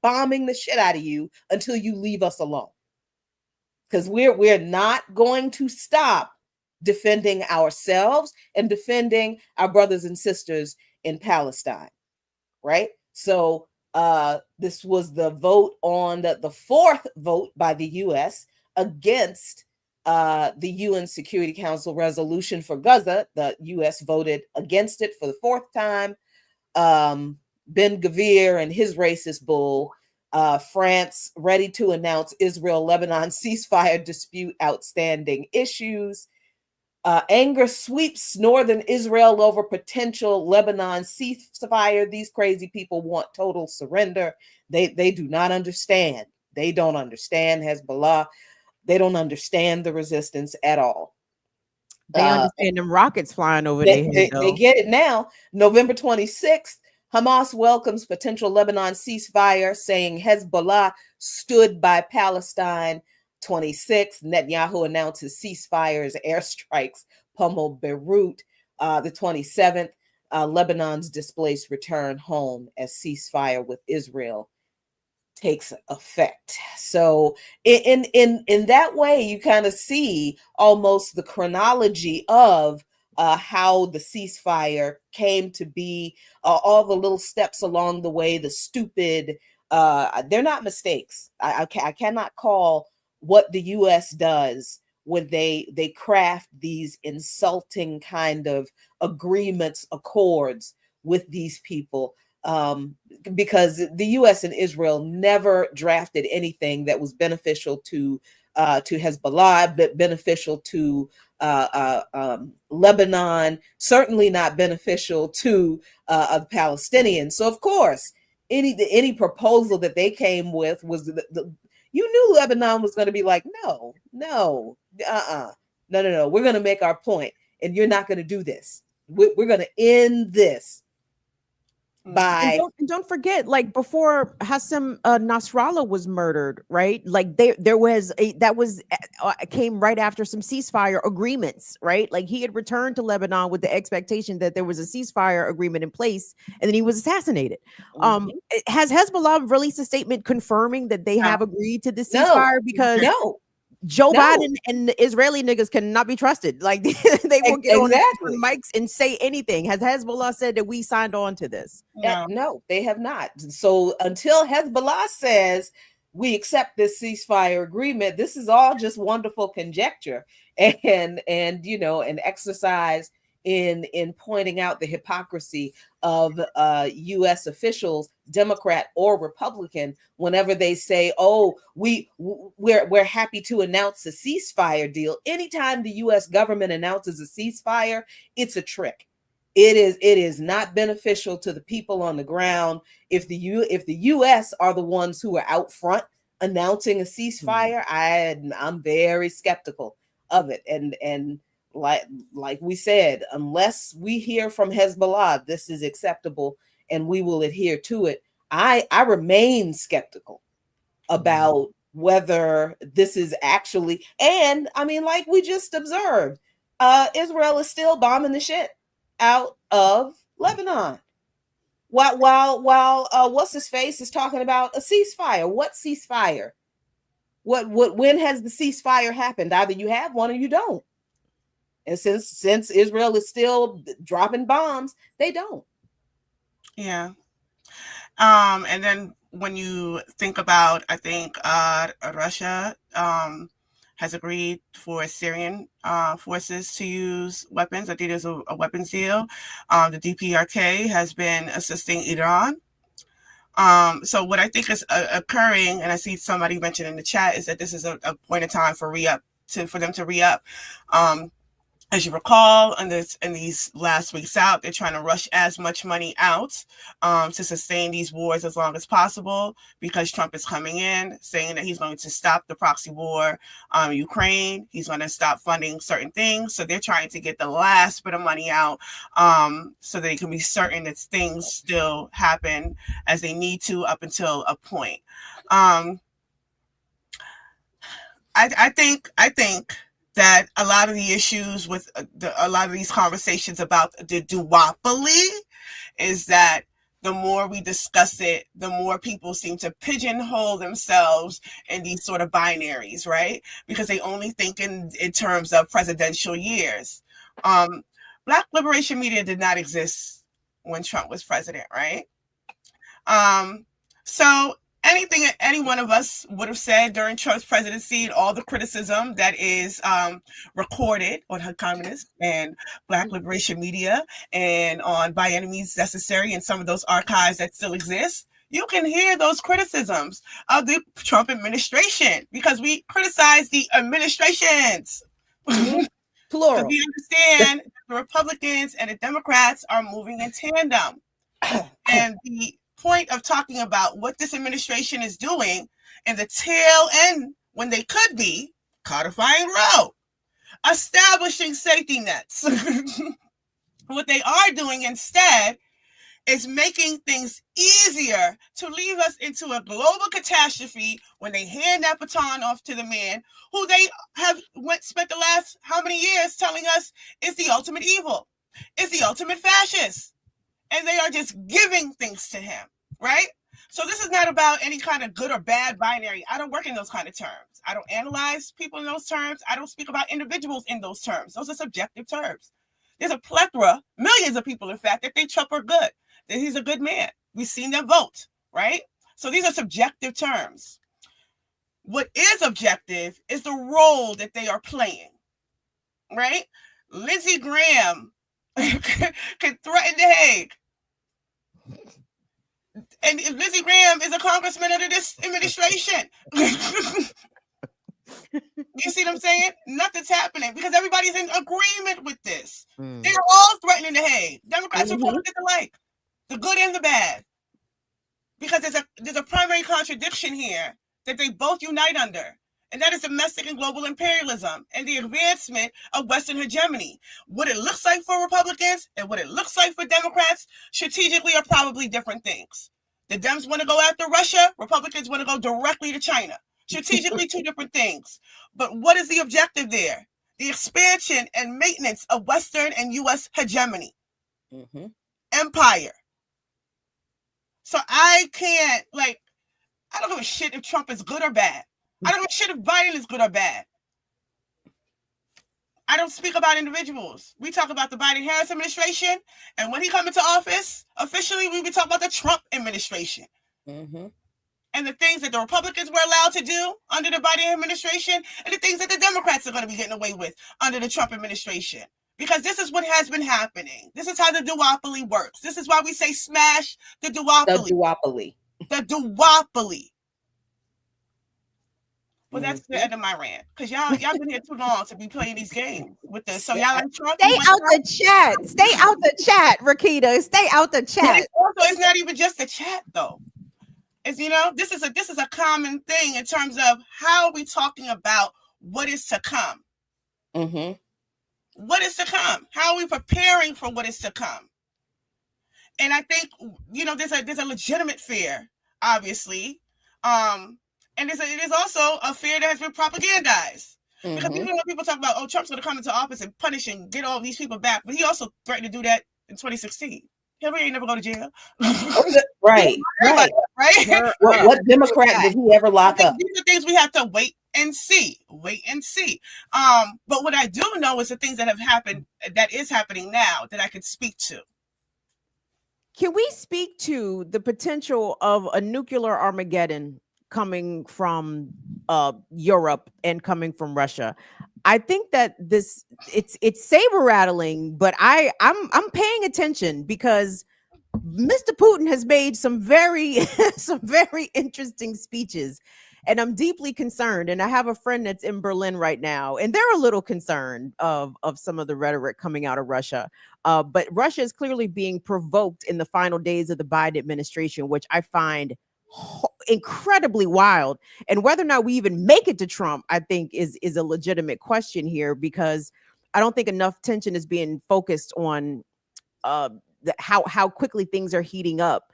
bombing the shit out of you until you leave us alone. Because we're not going to stop defending ourselves and defending our brothers and sisters in Palestine. Right? So this was the vote on the fourth vote by the US against the UN Security Council resolution for Gaza. The US voted against it for the fourth time. Ben-Gvir and his racist bull. France ready to announce Israel-Lebanon ceasefire dispute outstanding issues. Anger sweeps northern Israel over potential Lebanon ceasefire. These crazy people want total surrender. They do not understand. They don't understand Hezbollah. They don't understand the resistance at all. They understand them rockets flying over their head. They get it now. November 26th, Hamas welcomes potential Lebanon ceasefire, saying Hezbollah stood by Palestine. 26th, Netanyahu announces ceasefires, airstrikes pummel Beirut. The 27th, Lebanon's displaced return home as ceasefire with Israel takes effect. So in that way, you kind of see almost the chronology of how the ceasefire came to be, all the little steps along the way, the stupid, they're not mistakes. I cannot call what the U.S. does when they craft these insulting kind of agreements, accords with these people. Because the U.S. and Israel never drafted anything that was beneficial to Hezbollah, but beneficial to Lebanon, certainly not beneficial to the Palestinians. So, of course, any proposal that they came with was you knew Lebanon was going to be like, no, we're going to make our point, and you're not going to do this. We're going to end this. And don't forget, like before Hassan Nasrallah was murdered, right? Like there was came right after some ceasefire agreements, right? Like he had returned to Lebanon with the expectation that there was a ceasefire agreement in place, and then he was assassinated. Has Hezbollah released a statement confirming that they have agreed to this ceasefire? Because Joe Biden and the Israeli niggas cannot be trusted. Like they will get on mics and say anything. Has Hezbollah said that we signed on to this? No, they have not. So until Hezbollah says we accept this ceasefire agreement. This is all just wonderful conjecture and an exercise in pointing out the hypocrisy of U.S. officials, Democrat or Republican, whenever they say, "Oh, we're happy to announce a ceasefire deal." Anytime the U.S. government announces a ceasefire, it's a trick. It is not beneficial to the people on the ground. If the U.S. are the ones who are out front announcing a ceasefire, I'm very skeptical of it. And like we said, unless we hear from Hezbollah, this is acceptable and we will adhere to it. I remain skeptical about whether this is actually, and I mean, like we just observed, Israel is still bombing the shit out of Lebanon. While what's his face is talking about a ceasefire. What ceasefire? When has the ceasefire happened? Either you have one or you don't. And since Israel is still dropping bombs, they don't. Yeah. And then when you think about, I think Russia has agreed for Syrian forces to use weapons. I think there's a weapons deal. The DPRK has been assisting Iran. So what I think is occurring, and I see somebody mentioned in the chat, is that this is a point in time for them to re-up. As you recall, in these last weeks out, they're trying to rush as much money out to sustain these wars as long as possible, because Trump is coming in saying that he's going to stop the proxy war in Ukraine. He's going to stop funding certain things. So they're trying to get the last bit of money out so they can be certain that things still happen as they need to up until a point. I think that a lot of the issues with a lot of these conversations about the duopoly is that the more we discuss it, the more people seem to pigeonhole themselves in these sort of binaries, right? Because they only think in terms of presidential years. Black Liberation Media did not exist when Trump was president, right? So anything that any one of us would have said during Trump's presidency and all the criticism that is recorded on Communist and Black Liberation Media and on By Any Means Necessary and some of those archives that still exist, you can hear those criticisms of the Trump administration, because we criticize the administrations. Plural. We understand the Republicans and the Democrats are moving in tandem. And the point of talking about what this administration is doing in the tail end, when they could be codifying Roe, establishing safety nets. What they are doing instead is making things easier to leave us into a global catastrophe when they hand that baton off to the man who they have spent the last how many years telling us is the ultimate evil, is the ultimate fascist. And they are just giving things to him, right? So this is not about any kind of good or bad binary. I don't work in those kind of terms. I don't analyze people in those terms. I don't speak about individuals in those terms. Those are subjective terms. There's a plethora, millions of people, in fact, that think Trump are good, that he's a good man. We've seen them vote, right? So these are subjective terms. What is objective is the role that they are playing, right? Lindsey Graham can threaten The Hague. And Lindsey Graham is a congressman under this administration. You see what I'm saying? Nothing's happening because everybody's in agreement with this. They're all threatening The Hague. Democrats and Republicans alike, the good and the bad. Because there's a primary contradiction here that they both unite under. And that is domestic and global imperialism and the advancement of Western hegemony. What it looks like for Republicans and what it looks like for Democrats strategically are probably different things. The Dems want to go after Russia. Republicans want to go directly to China. Strategically, two different things. But what is the objective there? The expansion and maintenance of Western and U.S. hegemony. Empire. So I don't give a shit if Trump is good or bad. I don't give a shit if Biden is good or bad. I don't speak about individuals. We talk about the Biden-Harris administration, and when he comes into office, officially, we talk about the Trump administration. and the things that the Republicans were allowed to do under the Biden administration and the things that the Democrats are going to be getting away with under the Trump administration. Because this is what has been happening. This is how the duopoly works. This is why we say smash the duopoly. The duopoly. The duopoly. Well, that's the end of my rant. Because y'all been here too long to be playing these games with this. So y'all like Trump? Stay out the chat. Stay out the chat, Rakita. Stay out the chat. It's not even just the chat, though. It's, this is a common thing in terms of how are we talking about what is to come. Mm-hmm. What is to come? How are we preparing for what is to come? And I think, there's a legitimate fear, obviously. And there's also a fear that has been propagandized. Mm-hmm. Because when people talk about, Trump's going to come into office and punish and get all these people back, but he also threatened to do that in 2016. Hillary ain't never go to jail. Right. What Democrat did he ever lock up? These are things we have to wait and see. But what I do know is the things that have happened, that is happening now, that I could speak to. Can we speak to the potential of a nuclear Armageddon coming from Europe and coming from Russia? I think that it's saber rattling, but I'm paying attention because Mr. Putin has made some very interesting speeches, and I'm deeply concerned. And I have a friend that's in Berlin right now, and they're a little concerned of some of the rhetoric coming out of Russia. But Russia is clearly being provoked in the final days of the Biden administration, which I find incredibly wild. And whether or not we even make it to Trump, I think is a legitimate question here, because I don't think enough attention is being focused on how quickly things are heating up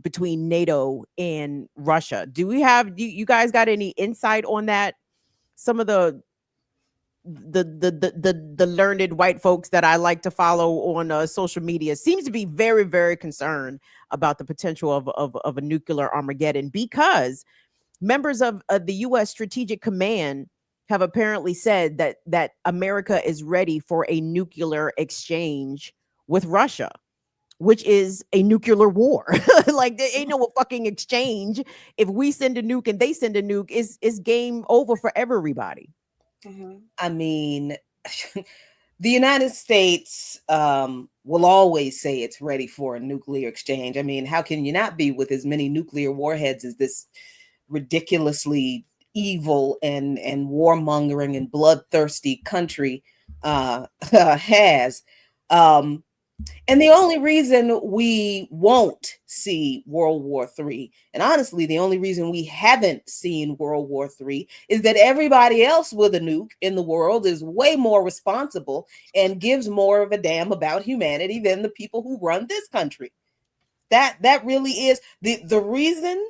between NATO and Russia. Do you guys got any insight on that? Some of the learned white folks that I like to follow on social media seems to be very, very concerned about the potential of a nuclear Armageddon, because members of the U.S. Strategic Command have apparently said that America is ready for a nuclear exchange with Russia, which is a nuclear war. Like, there ain't no fucking exchange. If we send a nuke and they send a nuke, it's game over for everybody. Mm-hmm. I mean, the United States will always say it's ready for a nuclear exchange. I mean, how can you not be with as many nuclear warheads as this ridiculously evil and warmongering and bloodthirsty country has? And the only reason we won't see World War III, and honestly, the only reason we haven't seen World War III, is that everybody else with a nuke in the world is way more responsible and gives more of a damn about humanity than the people who run this country. That really is the reason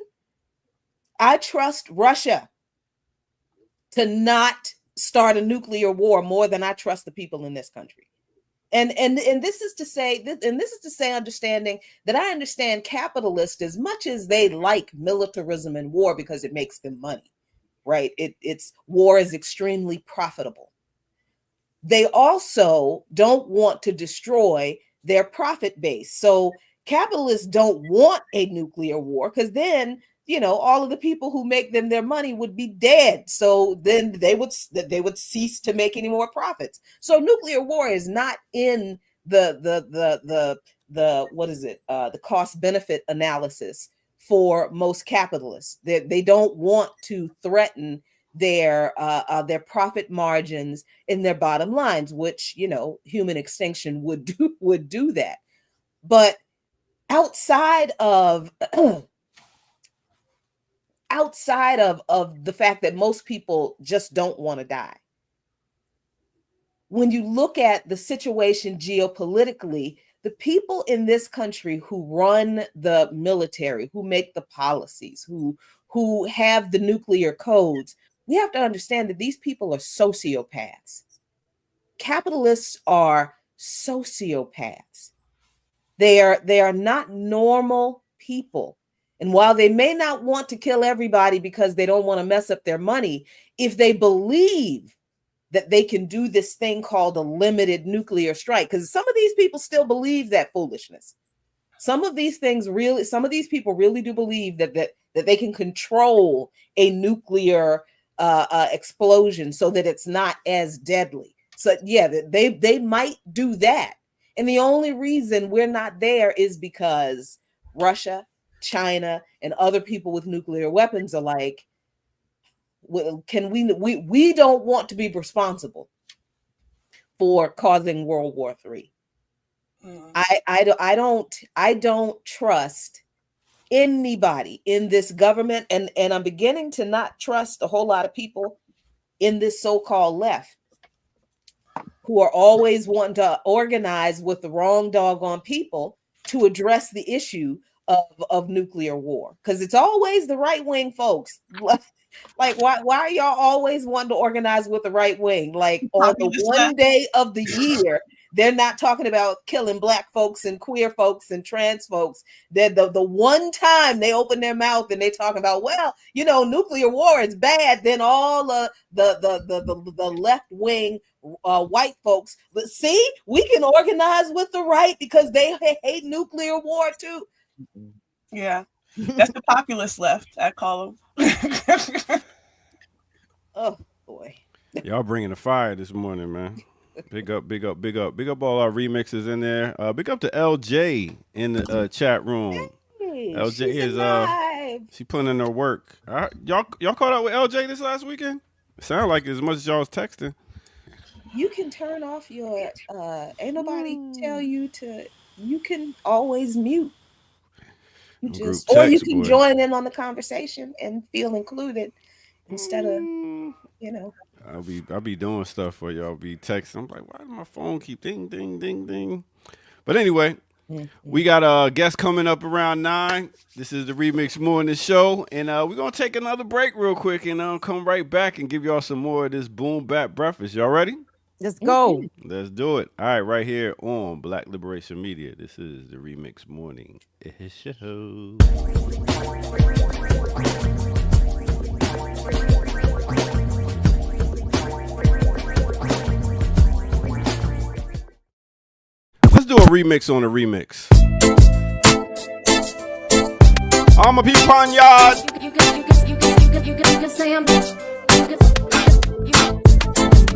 I trust Russia to not start a nuclear war more than I trust the people in this country. And this is to say, understanding that I understand capitalists as much as they like militarism and war because it makes them money, right? It's war is extremely profitable. They also don't want to destroy their profit base. So capitalists don't want a nuclear war, because then, all of the people who make them their money would be dead. So then they would cease to make any more profits. So nuclear war is not in the cost benefit analysis for most capitalists. They don't want to threaten their profit margins in their bottom lines, which human extinction would do that. But outside of the fact that most people just don't want to die, when you look at the situation geopolitically, the people in this country who run the military, who make the policies, who have the nuclear codes, we have to understand that these people are sociopaths. Capitalists are sociopaths. They are not normal people. And while they may not want to kill everybody because they don't want to mess up their money, if they believe that they can do this thing called a limited nuclear strike, because some of these people still believe that foolishness. Some of these people really do believe that that they can control a nuclear explosion so that it's not as deadly. So yeah, they might do that. And the only reason we're not there is because Russia, China, and other people with nuclear weapons are like, well, we don't want to be responsible for causing World War III. I don't trust anybody in this government, and I'm beginning to not trust a whole lot of people in this so-called left who are always wanting to organize with the wrong doggone people to address the issue of nuclear war, because it's always the right wing folks. Like why are y'all always wanting to organize with the right wing? Like on the one day of the year, they're not talking about killing Black folks and queer folks and trans folks. They're the one time they open their mouth and they talk about, well, you know, nuclear war is bad. Then all the left wing white folks, but see, we can organize with the right because they hate nuclear war too. Yeah, that's the populist left, I call them. Oh boy, y'all bringing the fire this morning, man. Big up all our remixes in there. Big up to LJ in the chat room. Hey, LJ is she putting in her work. Y'all caught up with LJ this last weekend? Sound like as much as y'all was texting. You can turn off your ain't nobody tell you to. You can always mute. You just, or you can join in on the conversation and feel included instead of, you know. I'll be doing stuff for y'all. Be texting. I'm like, why does my phone keep ding ding ding ding? But anyway, we got a guest coming up around 9. This is the Remix Morning Show, and we're gonna take another break real quick, and come right back and give y'all some more of this boom bap breakfast. Y'all ready? Let's go. Let's do it. All right, right here on Black Liberation Media. This is the Remix Morning Show. Let's do a remix on a remix. I'm a people on yard. You can say I'm.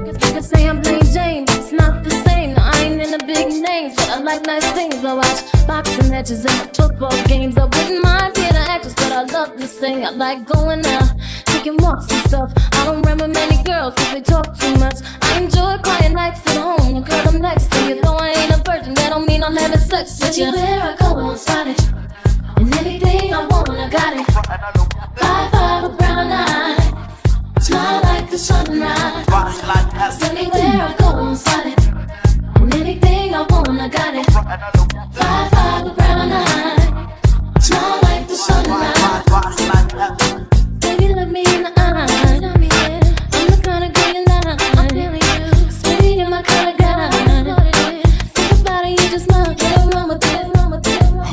You can say I'm plain Jane, it's not the same. No, I ain't in the big names, but I like nice things. I watch boxing matches and football games. I wouldn't mind being an actress, but I love this thing. I like going out, taking walks and stuff. I don't remember many girls cause they talk too much. I enjoy quiet nights at home, and girl, I'm next to you. Though I ain't a virgin, that don't mean I'm having sex with you. Where I go, I'm spotted, and anything I want, I got it. 5'5" with brown eyes, smile like the sunrise. Anywhere I go, I'm spotted, and anything I want, I got it. 5'5" with brown eyes, smile like the sunrise. Baby, look me in the eyes. I'm the kind of girl you like. I'm feeling you. Baby, you're my kind of guy. Think about it, you just might get wrong with it.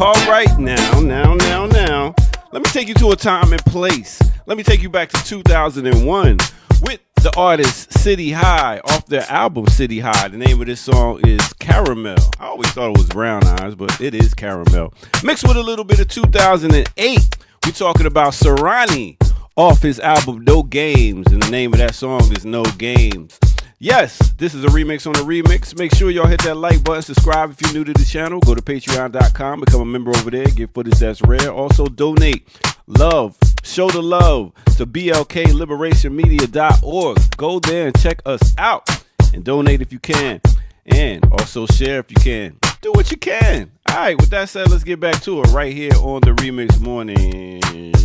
All right, now. Let me take you to a time and place. Let me take you back to 2001 with the artist City High off their album City High. The name of this song is Caramel. I always thought it was Brown Eyes, but it is Caramel. Mixed with a little bit of 2008. We're talking about Serrani off his album No Games, and the name of that song is No Games. Yes, this is a remix on a remix. Make sure y'all hit that like button, subscribe if you're new to the channel. Go to patreon.com, become a member over there, get footage that's rare. Also donate, love, show the love to blkliberationmedia.org. Go there and check us out and donate if you can. And also share if you can. Do what you can. All right, with that said, let's get back to it right here on the Remix Morning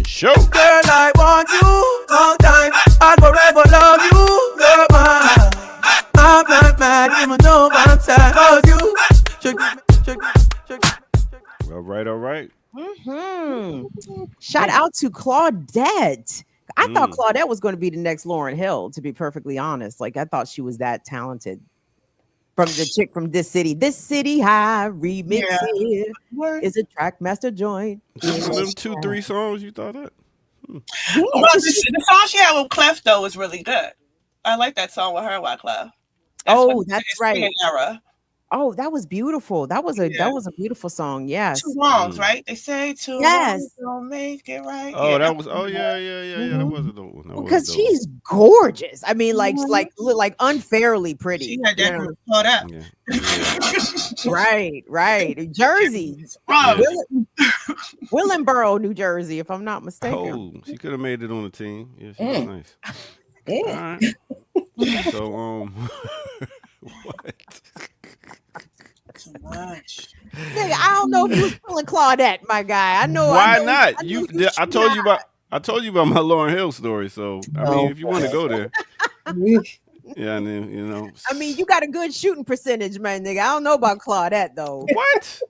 Show. Girl, I want you all time. I'll forever love you. You're mine. I'm not mad, even though I'm sad. Cause you All right. Shout out to Claudette. I thought Claudette was going to be the next Lauryn Hill, to be perfectly honest. Like, I thought she was that talented. From the chick from This City High remix is a Trackmaster joint. Them 2-3 songs you thought that? Well, the song she had with Clef though was really good. I like that song with her and Wyclef. That's right. Era. Oh, that was beautiful. That was Yeah. a beautiful song. Two Yes. wrongs, right? They say two Yes. wrongs don't make it right. Oh, Yeah, that was. Oh, yeah. That Mhm. was a dope one. That was Because dope. she's gorgeous. I mean, Mhm. like unfairly She pretty. had that You know? girl caught up. Yeah. Right. Jersey, Wrong. Willingboro, New Jersey, if I'm not mistaken. Oh, she could have made it on the team. Yeah, she was nice. Yeah. All right. So what? Too much. Nigga, I don't know if you was feeling Claudette, my guy. I know. Why I know, not? I know You, you I told you about. I told you about my Lauryn Hill story. So I mean, Oh, if you want to go there, boy. yeah, and then you know. I mean, you got a good shooting percentage, man, nigga. I don't know about Claudette though. What?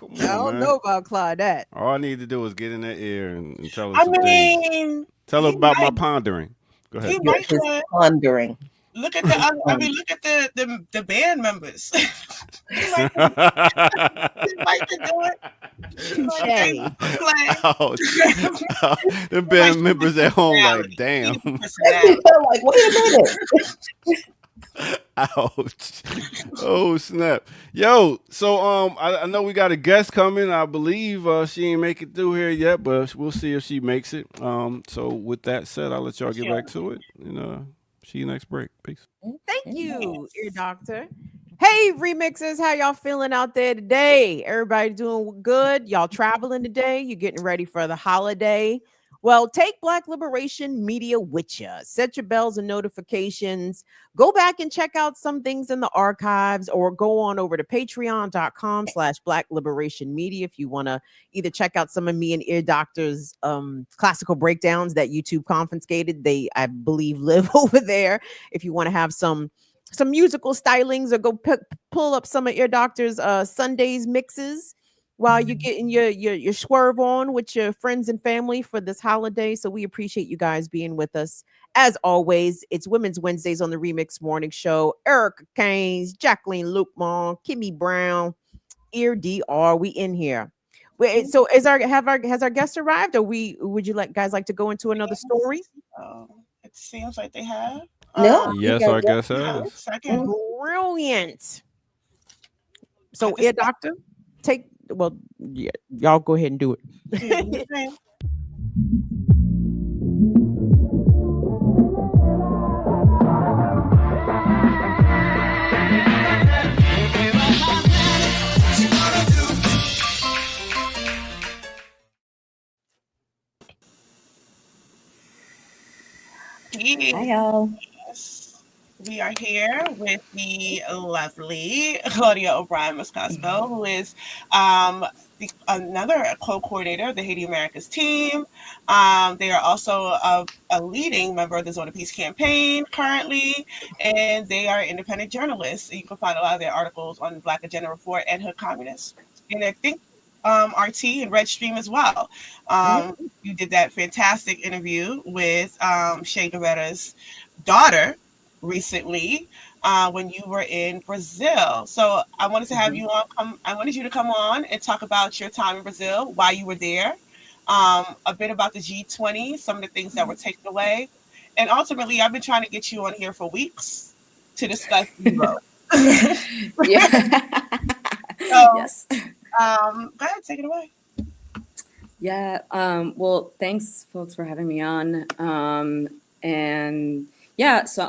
Come I don't on, man. know about Claudette. All I need to do is get in that ear and tell her I some things. mean, Tell her he about my might- pondering. Go ahead. he might His have. pondering. Look at the. I mean, look at the band members. He might to do it. Touche. Play. Ouch. The band members at home like, damn. I felt like, wait a minute. Ouch. Oh snap. Yo, so I know we got a guest coming. I believe she ain't make it through here yet, but we'll see if she makes it. So with that said, I'll let y'all get back to it. And see you next break. Peace. Thank you, Ear Doctor. Hey, remixers, how y'all feeling out there today? Everybody doing good? Y'all traveling today? You getting ready for the holiday? Well, take Black Liberation Media with you. Set your bells and notifications. Go back and check out some things in the archives, or go on over to patreon.com/Black Liberation Media if you want to either check out some of me and Ear Doctor's classical breakdowns that YouTube confiscated. They, I believe, live over there. If you want to have some musical stylings, or go pull up some of Ear Doctor's Sundays mixes while you're getting your swerve on with your friends and family for this holiday. So we appreciate you guys being with us. As always, it's Women's Wednesdays on the Remix Morning Show. Erica Keynes, Jacqueline Lukemon, Kimmy Brown, Ear DR. We in here. Wait, so has our guest arrived, or would you guys like to go into another story? It seems like they have. No. Yes, our guest has. Second. Brilliant. So, Ear Doctor, yeah, y'all go ahead and do it. Hi, y'all. We are here with the lovely Claudia O'Brien Moscasco, who is another co-coordinator of the Haiti Americas team. They are also a leading member of the Zone of Peace campaign currently, and they are independent journalists. You can find a lot of their articles on Black Agenda Report and Hood Communists. And I think RT and Red Stream as well. You did that fantastic interview with Che Guevara's daughter recently when you were in Brazil. So I wanted to have you on. I wanted you to come on and talk about your time in Brazil, why you were there, a bit about the G20, some of the things that were taken away, and ultimately, I've been trying to get you on here for weeks to discuss Europe. Yeah. Yes. Go ahead, take it away. Yeah. Well, thanks, folks, for having me on. And yeah, so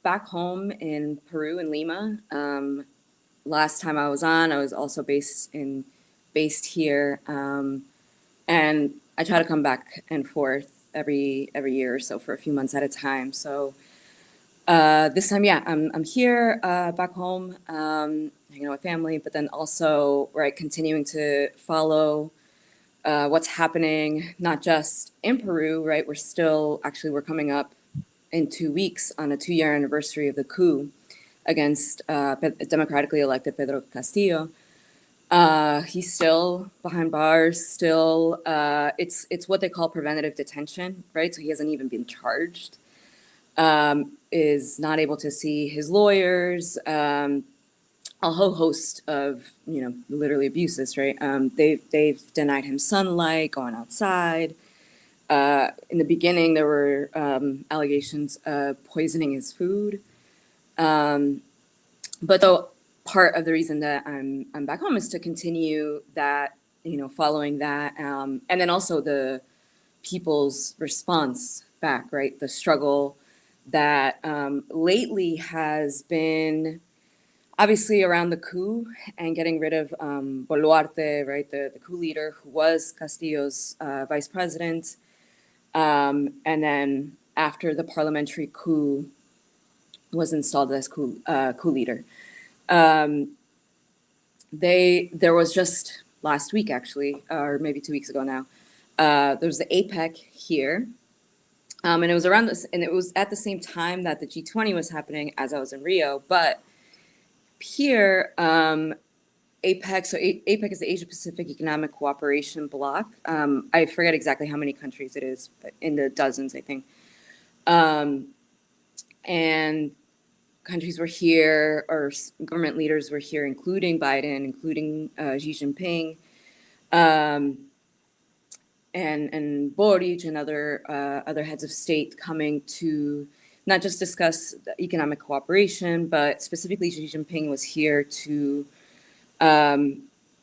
back home in Peru, in Lima. Last time I was on, I was also based here, and I try to come back and forth every year or so for a few months at a time. So this time, yeah, I'm here back home, hanging out with family, but then also continuing to follow what's happening, not just in Peru, right? We're coming up in 2 weeks on a 2-year anniversary of the coup against democratically elected Pedro Castillo. He's still behind bars, still, it's what they call preventative detention, right? So he hasn't even been charged, is not able to see his lawyers, a whole host of, literally abuses, right? They've denied him sunlight, going outside. In the beginning, there were allegations of poisoning his food. But part of the reason that I'm back home is to continue that, following that, and then also the people's response back, right? The struggle that lately has been obviously around the coup and getting rid of Boluarte, right? The coup leader who was Castillo's vice president. And then after the parliamentary coup was installed as coup leader. There was just last week, actually, or maybe 2 weeks ago now, there was the APEC here. And it was around this, and it was at the same time that the G20 was happening as I was in Rio. But here, APEC, so APEC is the Asia Pacific Economic Cooperation Bloc. I forget exactly how many countries it is, but in the dozens, I think. And countries were here, or government leaders were here, including Biden, including Xi Jinping, and Boric and other heads of state coming to not just discuss economic cooperation, but specifically Xi Jinping was here to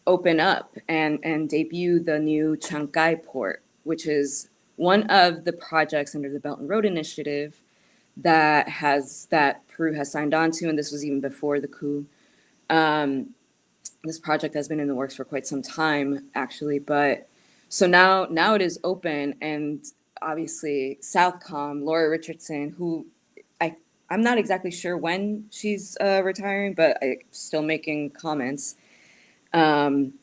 open up and debut the new Chancay port, which is one of the projects under the Belt and Road Initiative that Peru has signed on to, and this was even before the coup. This project has been in the works for quite some time, actually, but so now it is open, and obviously Southcom, Laura Richardson, who I'm not exactly sure when she's retiring, but I'm still making comments, because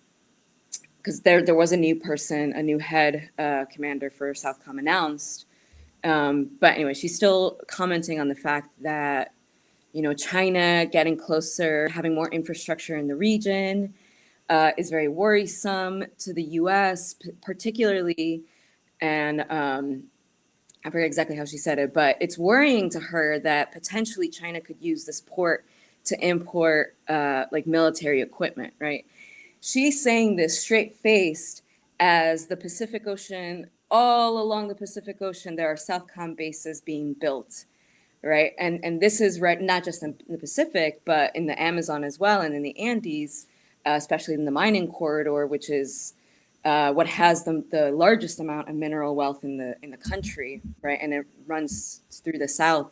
there was a new person, a new head commander for Southcom announced. But anyway, she's still commenting on the fact that, China getting closer, having more infrastructure in the region is very worrisome to the U.S., particularly, and I forget exactly how she said it, but it's worrying to her that potentially China could use this port to import like military equipment, right? She's saying this straight-faced as the Pacific Ocean, all along the Pacific Ocean, there are Southcom bases being built, right? And this is right, not just in the Pacific, but in the Amazon as well, and in the Andes, especially in the mining corridor, which is what has the largest amount of mineral wealth in the country, right? And it runs through the south.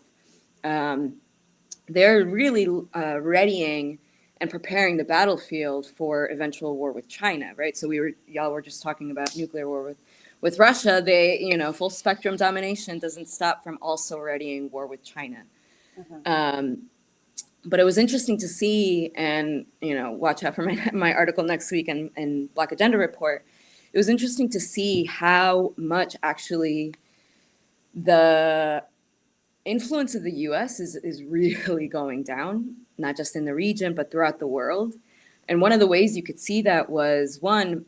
They're really readying and preparing the battlefield for eventual war with China, right? So y'all were just talking about nuclear war with Russia. They, full spectrum domination doesn't stop from also readying war with China. But it was interesting to see, and watch out for my article next week in Black Agenda Report. It was interesting to see how much actually the influence of the U.S. is really going down, not just in the region, but throughout the world. And one of the ways you could see that was, one,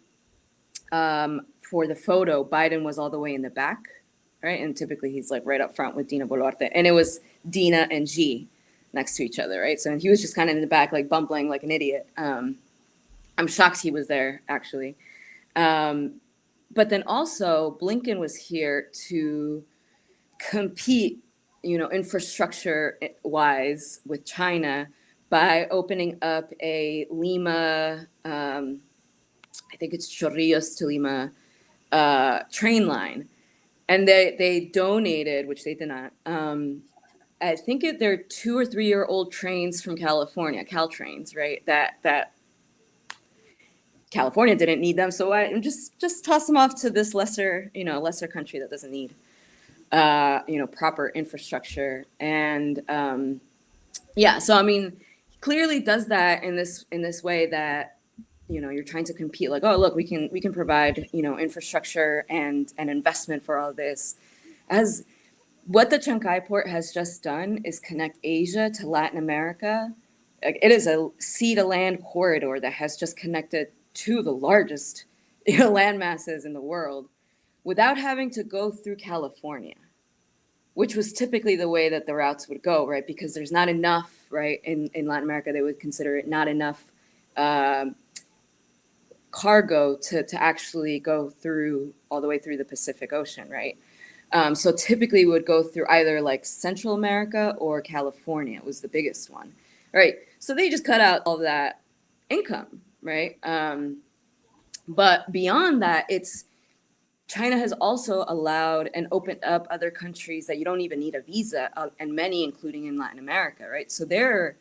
for the photo, Biden was all the way in the back, right? And typically he's like right up front with Dina Boluarte. And it was Dina and Xi next to each other, right? So he was just kind of in the back, like bumbling like an idiot. I'm shocked he was there, actually. But then also Blinken was here to compete, infrastructure wise with China by opening up a Lima, I think it's Chorrillos to Lima train line. And they donated, which they did not, I think they're 2 or 3 year old trains from California, Caltrains, right? That California didn't need them, so I just toss them off to this lesser country that doesn't need, proper infrastructure. And so I mean, clearly does that in this way that, you're trying to compete, like, oh look, we can provide, infrastructure and investment for all this. As what the Chancay port has just done is connect Asia to Latin America. Like, it is a sea to land corridor that has just connected to the largest land masses in the world without having to go through California, which was typically the way that the routes would go, right? Because there's not enough, right? In Latin America, they would consider it not enough cargo to actually go through all the way through the Pacific Ocean, right? So typically we would go through either like Central America or California was the biggest one, right? So they just cut out all that income, right? But beyond that, China has also allowed and opened up other countries that you don't even need a visa, and many, including in Latin America, right? So they're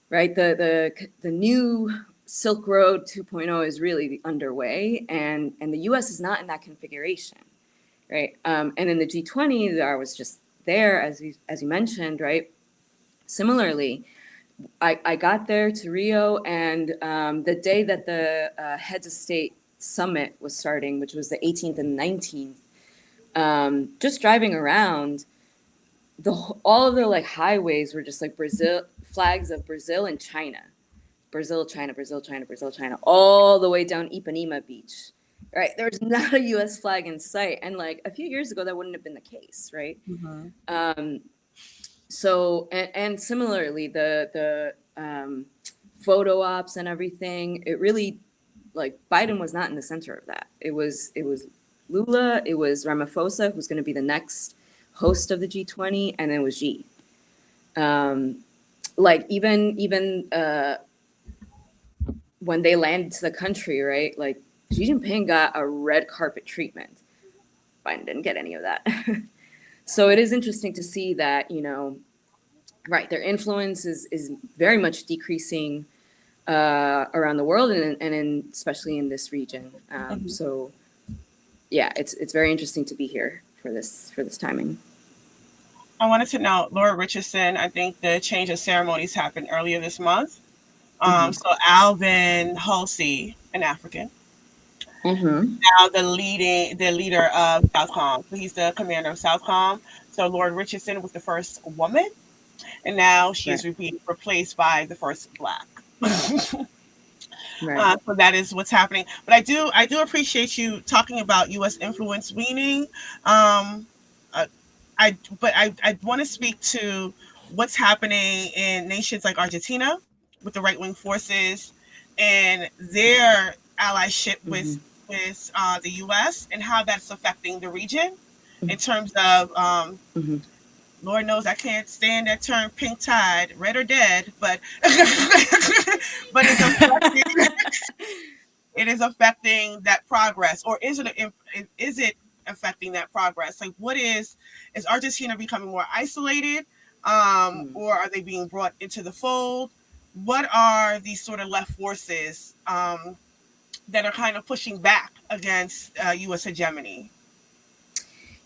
right. The new Silk Road 2.0 is really underway, and the U.S. is not in that configuration, right? And in the G20, I was just there, as you mentioned, right? Similarly, I got there to Rio, and the day that the heads of state summit was starting, which was the 18th and 19th, just driving around, all of the like highways were just like Brazil flags of Brazil and China, Brazil, China, Brazil, China, Brazil, China, all the way down Ipanema Beach. Right, there's not a U.S. flag in sight, and like a few years ago, that wouldn't have been the case, right? So, and similarly, the photo ops and everything, it really, like, Biden was not in the center of that. It was Lula, it was Ramaphosa, who's going to be the next host of the G20, and it was Xi. Like, even when they landed to the country, right, like, Xi Jinping got a red carpet treatment. Biden didn't get any of that. So it is interesting to see that, right, their influence is very much decreasing around the world, and especially in this region. So, yeah, it's very interesting to be here for this timing. I wanted to know, Laura Richardson, I think the change of ceremonies happened earlier this month. So Alvin Halsey, an African, now the leader of Southcom. So he's the commander of Southcom. So Lord Richardson was the first woman, and now she is being replaced by the first Black. Right. So that is what's happening. But I do appreciate you talking about U.S. influence waning. I want to speak to what's happening in nations like Argentina with the right-wing forces and their allyship with the U.S. and how that's affecting the region in terms of, Lord knows I can't stand that term pink tide, red or dead, but but it is affecting that progress, or is it affecting that progress? Like, is Argentina becoming more isolated, or are they being brought into the fold? What are these sort of left forces that are kind of pushing back against U.S. hegemony?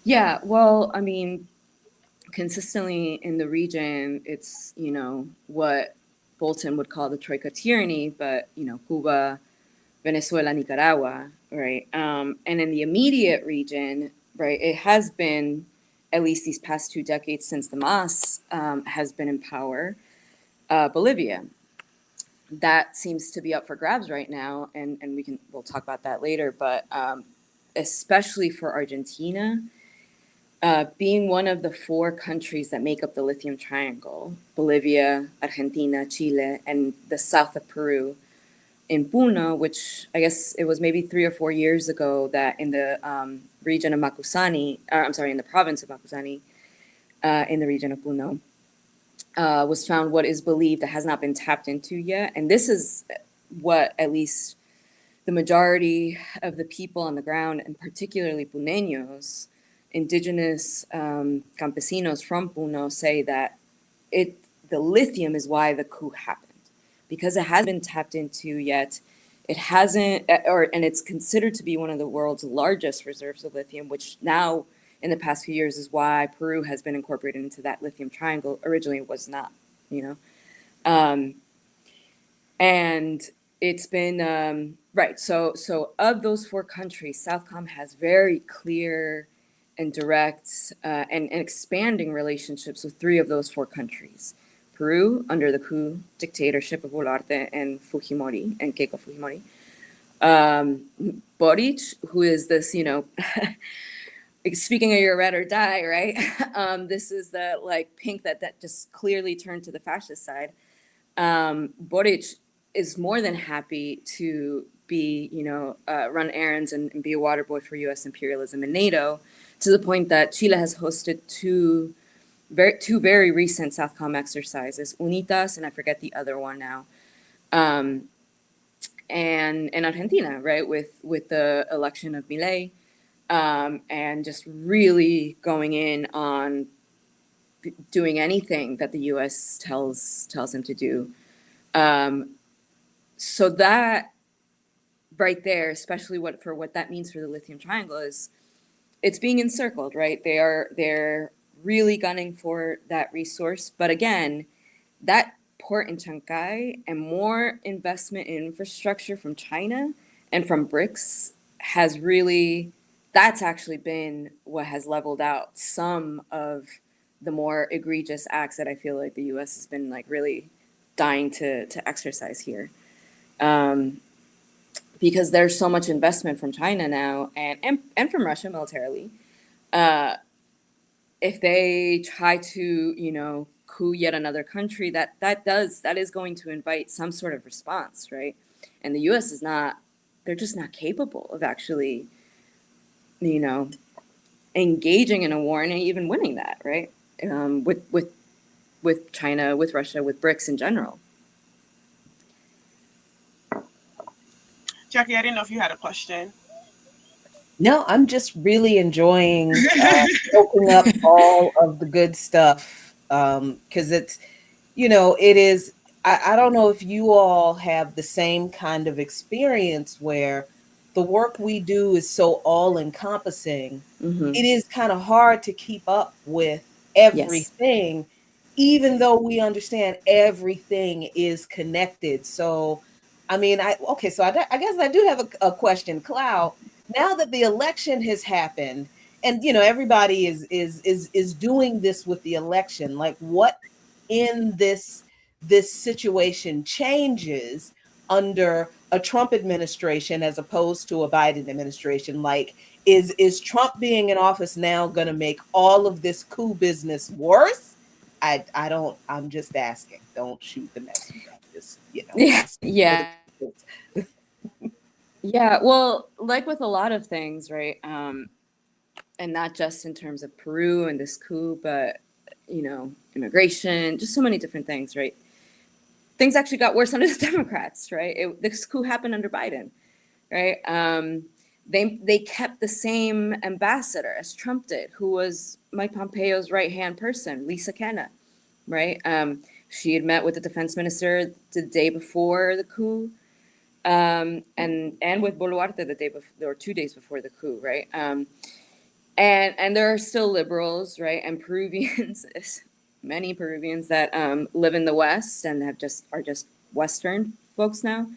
Yeah, well, I mean, consistently in the region, it's, what Bolton would call the Troika tyranny, but, Cuba, Venezuela, Nicaragua, right? And in the immediate region, right, it has been, at least these past 2 decades since the MAS has been in power, Bolivia. That seems to be up for grabs right now, and we'll talk about that later, but especially for Argentina, being one of the 4 countries that make up the Lithium Triangle, Bolivia, Argentina, Chile, and the south of Peru, in Puno, which I guess it was maybe 3 or 4 years ago that in the region of Macusani, in the province of Macusani, in the region of Puno, was found what is believed that has not been tapped into yet. And this is what at least the majority of the people on the ground, and particularly Puneños, indigenous campesinos from Puno, say that the lithium is why the coup happened, because it hasn't been tapped into yet. It hasn't, and it's considered to be one of the world's largest reserves of lithium, which now in the past few years is why Peru has been incorporated into that lithium triangle. Originally it was not, and it's been, right. So of those 4 countries, Southcom has very clear and direct and expanding relationships with 3 of those 4 countries. Peru, under the coup dictatorship of Boluarte and Fujimori, and Keiko Fujimori. Boric, who is this, speaking of your red or die, right? This is the like pink that just clearly turned to the fascist side. Boric is more than happy to be, run errands and be a water boy for U.S. imperialism and NATO, to the point that Chile has hosted 2 two very recent Southcom exercises, UNITAS, and I forget the other one now. And in Argentina, right, with the election of Milei, and just really going in on doing anything that the U.S. tells him to do. So that right there, especially what that means for the Lithium Triangle, is it's being encircled, right? They're really gunning for that resource, but again, that port in Chancay and more investment in infrastructure from China and from BRICS has really, that's actually been what has leveled out some of the more egregious acts that I feel like the U.S. has been like really dying to exercise here. Because there's so much investment from China now and from Russia militarily. If they try to, coup yet another country, that is going to invite some sort of response, right? And the U.S. is not, they're just not capable of actually, engaging in a war and even winning that, right? With China, with Russia, with BRICS in general. Jackie, I didn't know if you had a question. No, I'm just really enjoying soaking up all of the good stuff, because it's, it is, I don't know if you all have the same kind of experience where the work we do is so all-encompassing. Mm-hmm. It is kind of hard to keep up with everything, even though we understand everything is connected. So, I mean, I guess I do have a question, Cloud. Now that the election has happened, and everybody is doing this with the election, like what in this situation changes under a Trump administration as opposed to a Biden administration? Like, is Trump being in office now going to make all of this coup business worse? I'm just asking. Don't shoot the messenger. Just Yeah. Yeah, well, like with a lot of things, right? And not just in terms of Peru and this coup, but immigration, just so many different things, right? Things actually got worse under the Democrats, right? This coup happened under Biden, right? They kept the same ambassador as Trump did, who was Mike Pompeo's right-hand person, Lisa Kenna, right? She had met with the defense minister the day before the coup, and with Boluarte the day before, or 2 days before the coup, right? And there are still liberals, right, and Peruvians, many Peruvians that live in the West and are just Western folks now,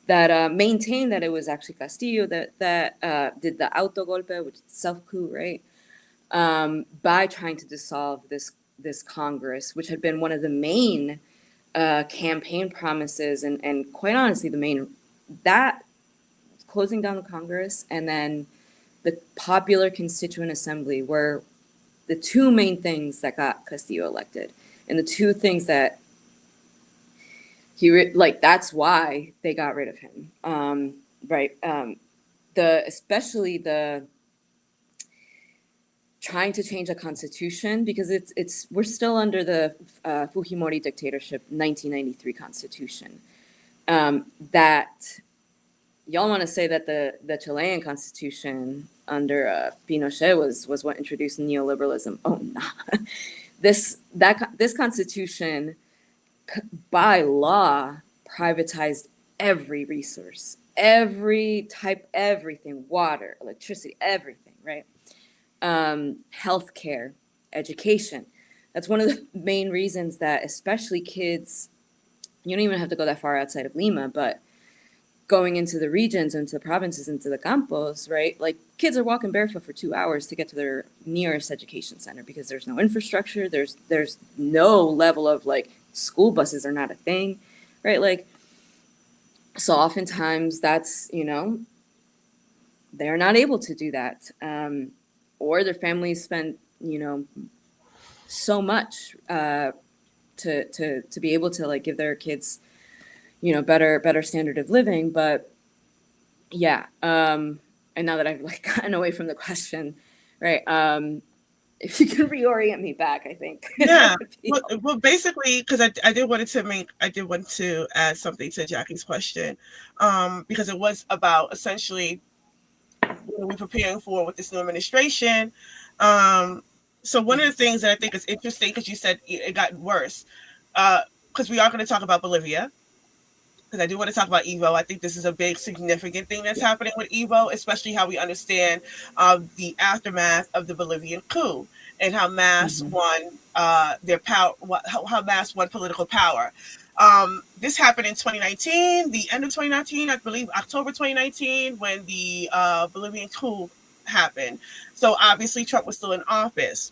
that maintain that it was actually Castillo that did the autogolpe, which is self-coup, right, by trying to dissolve this Congress, which had been one of the main campaign promises, and quite honestly, the main, that closing down the Congress and then the Popular Constituent Assembly were the two main things that got Castillo elected, and the two things that that's why they got rid of him, right? Especially the trying to change the constitution, because we're still under the Fujimori dictatorship 1993 constitution. That y'all want to say that the Chilean constitution under Pinochet was what introduced neoliberalism. Oh no, this constitution by law privatized every resource, every type, everything, water, electricity, everything, right? Healthcare, education. That's one of the main reasons that especially kids, you don't even have to go that far outside of Lima, but going into the regions, into the provinces, into the campos, right? Like kids are walking barefoot for 2 hours to get to their nearest education center because there's no infrastructure. There's no level of like school buses are not a thing, right? Like, so oftentimes that's, they're not able to do that. Or their families spend, so much to be able to like give their kids, better standard of living. But yeah, and now that I've like gotten away from the question, right? if you can reorient me back, I think. Yeah. Well, basically, because I did want to add something to Jackie's question, because it was about essentially what are we preparing for with this new administration. So one of the things that I think is interesting, because you said it got worse, because we are going to talk about Bolivia, because I do want to talk about Evo. I think this is a big, significant thing that's happening with Evo, especially how we understand the aftermath of the Bolivian coup and how MAS won their power, how MAS won political power. This happened in 2019, the end of 2019, I believe October 2019, when the Bolivian coup happened. So obviously Trump was still in office.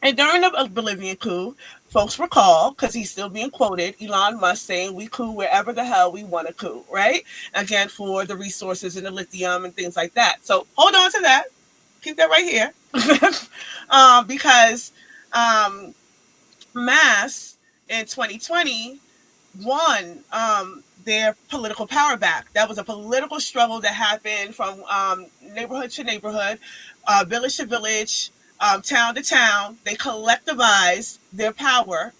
And during the Bolivian coup, folks recall, because he's still being quoted, Elon Musk saying we coup wherever the hell we want to coup, right? Again, for the resources and the lithium and things like that. So hold on to that. Keep that right here. Because MAS in 2020 won their political power back. That was a political struggle that happened from neighborhood to neighborhood, village to village, town to town. They collectivized their power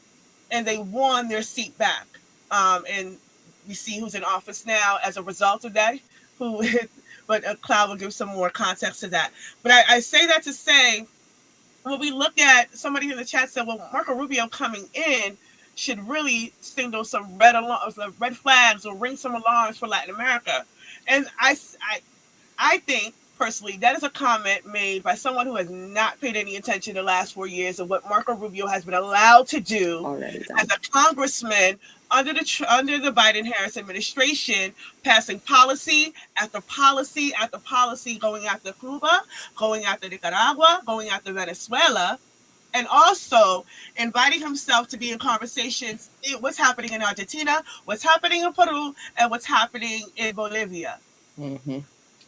and they won their seat back. And we see who's in office now as a result of that. But Cloud will give some more context to that. But I say that to say, when we look at, somebody in the chat said, well, Marco Rubio coming in should really signal some red flags or ring some alarms for Latin America. And I think, personally, that is a comment made by someone who has not paid any attention the last 4 years of what Marco Rubio has been allowed to do as a congressman under the Biden-Harris administration, passing policy after policy after policy, going after Cuba, going after Nicaragua, going after Venezuela, and also inviting himself to be in conversations, what's happening in Argentina, what's happening in Peru, and what's happening in Bolivia. Mm-hmm.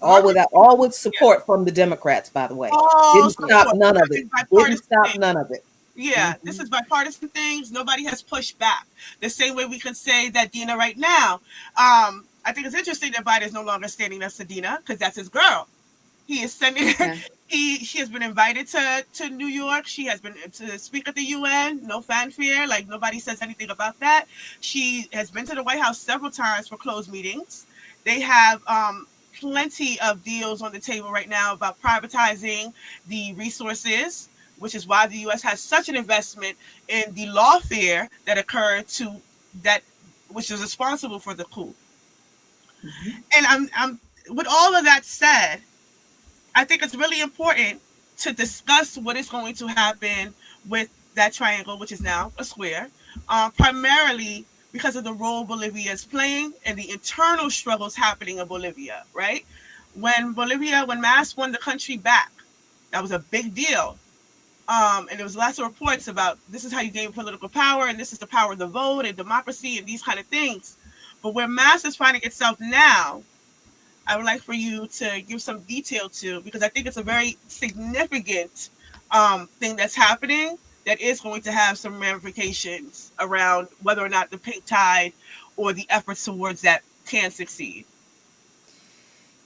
All with support from the Democrats, by the way. Didn't stop none of it. Didn't stop none of it. Yeah, this is bipartisan things. Nobody has pushed back. The same way we can say that Dina right now. I think it's interesting that Biden is no longer standing next to Dina because that's his girl. He is sending her. She has been invited to New York. She has been to speak at the UN. No fanfare. Like nobody says anything about that. She has been to the White House several times for closed meetings. They have plenty of deals on the table right now about privatizing the resources, which is why the U.S. has such an investment in the lawfare that occurred which is responsible for the coup. And I'm with all of that said, I think it's really important to discuss what is going to happen with that triangle, which is now a square, primarily because of the role Bolivia is playing and the internal struggles happening in Bolivia, right? When MAS won the country back, that was a big deal. And there was lots of reports about this is how you gain political power and this is the power of the vote and democracy and these kind of things. But where MAS is finding itself now, I would like for you to give some detail to, because I think it's a very significant thing that's happening that is going to have some ramifications around whether or not the pink tide or the efforts towards that can succeed.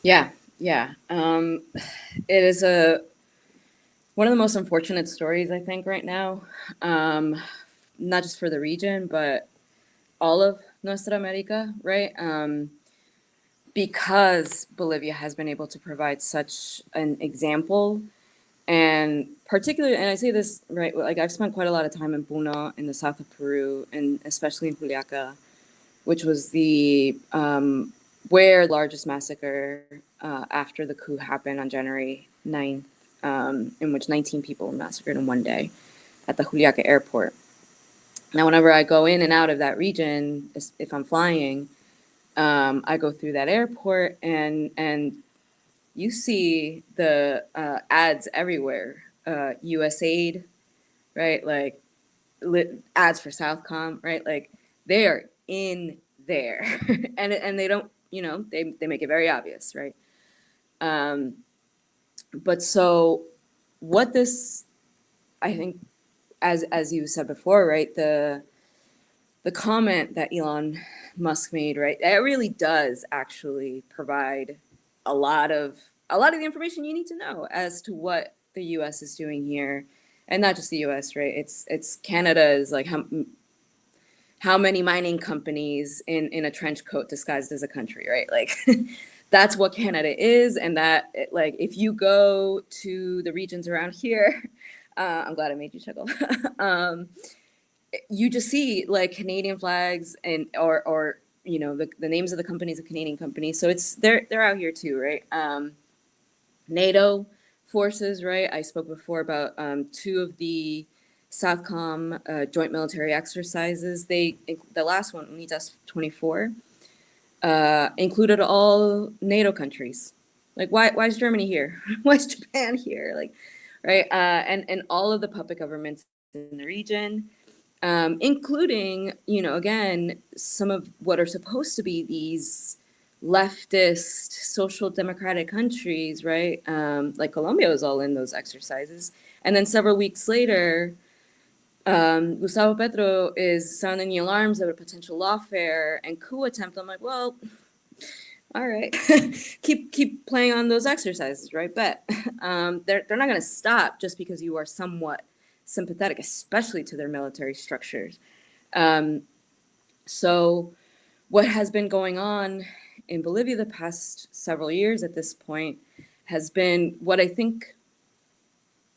Yeah. It is one of the most unfortunate stories, I think, right now, not just for the region, but all of Nuestra America, right? Because Bolivia has been able to provide such an example. And particularly, and I say this, right, like I've spent quite a lot of time in Puno, in the south of Peru, and especially in Juliaca, which was the where the largest massacre after the coup happened on January 9th, in which 19 people were massacred in one day at the Juliaca airport. Now, whenever I go in and out of that region, if I'm flying, I go through that airport and you see the ads everywhere, USAID, right? Like ads for Southcom, right? Like they are in there, and they don't, they make it very obvious, right? But so what this, I think, as you said before, right? The comment that Elon Musk made, right? It really does actually provide a lot of the information you need to know as to what the U.S. is doing here and not just the U.S., right? It's Canada is like how many mining companies in a trench coat disguised as a country, right? Like that's what Canada is, and that like if you go to the regions around here, I'm glad I made you chuckle. You just see like Canadian flags and or you know the names of the companies of Canadian companies. So it's they're out here too, right? NATO forces, right? I spoke before about two of the Southcom joint military exercises. The last one, UNITAS 24, included all NATO countries. Like why is Germany here? Why is Japan here? Like, right? And all of the puppet governments in the region, including, you know, again, some of what are supposed to be these leftist social democratic countries, right? Like Colombia was all in those exercises. And then several weeks later, Gustavo Petro is sounding the alarms of a potential lawfare and coup attempt. I'm like, well, all right, keep playing on those exercises, right? But they're not going to stop just because you are somewhat sympathetic, especially to their military structures. So what has been going on in Bolivia the past several years at this point has been what I think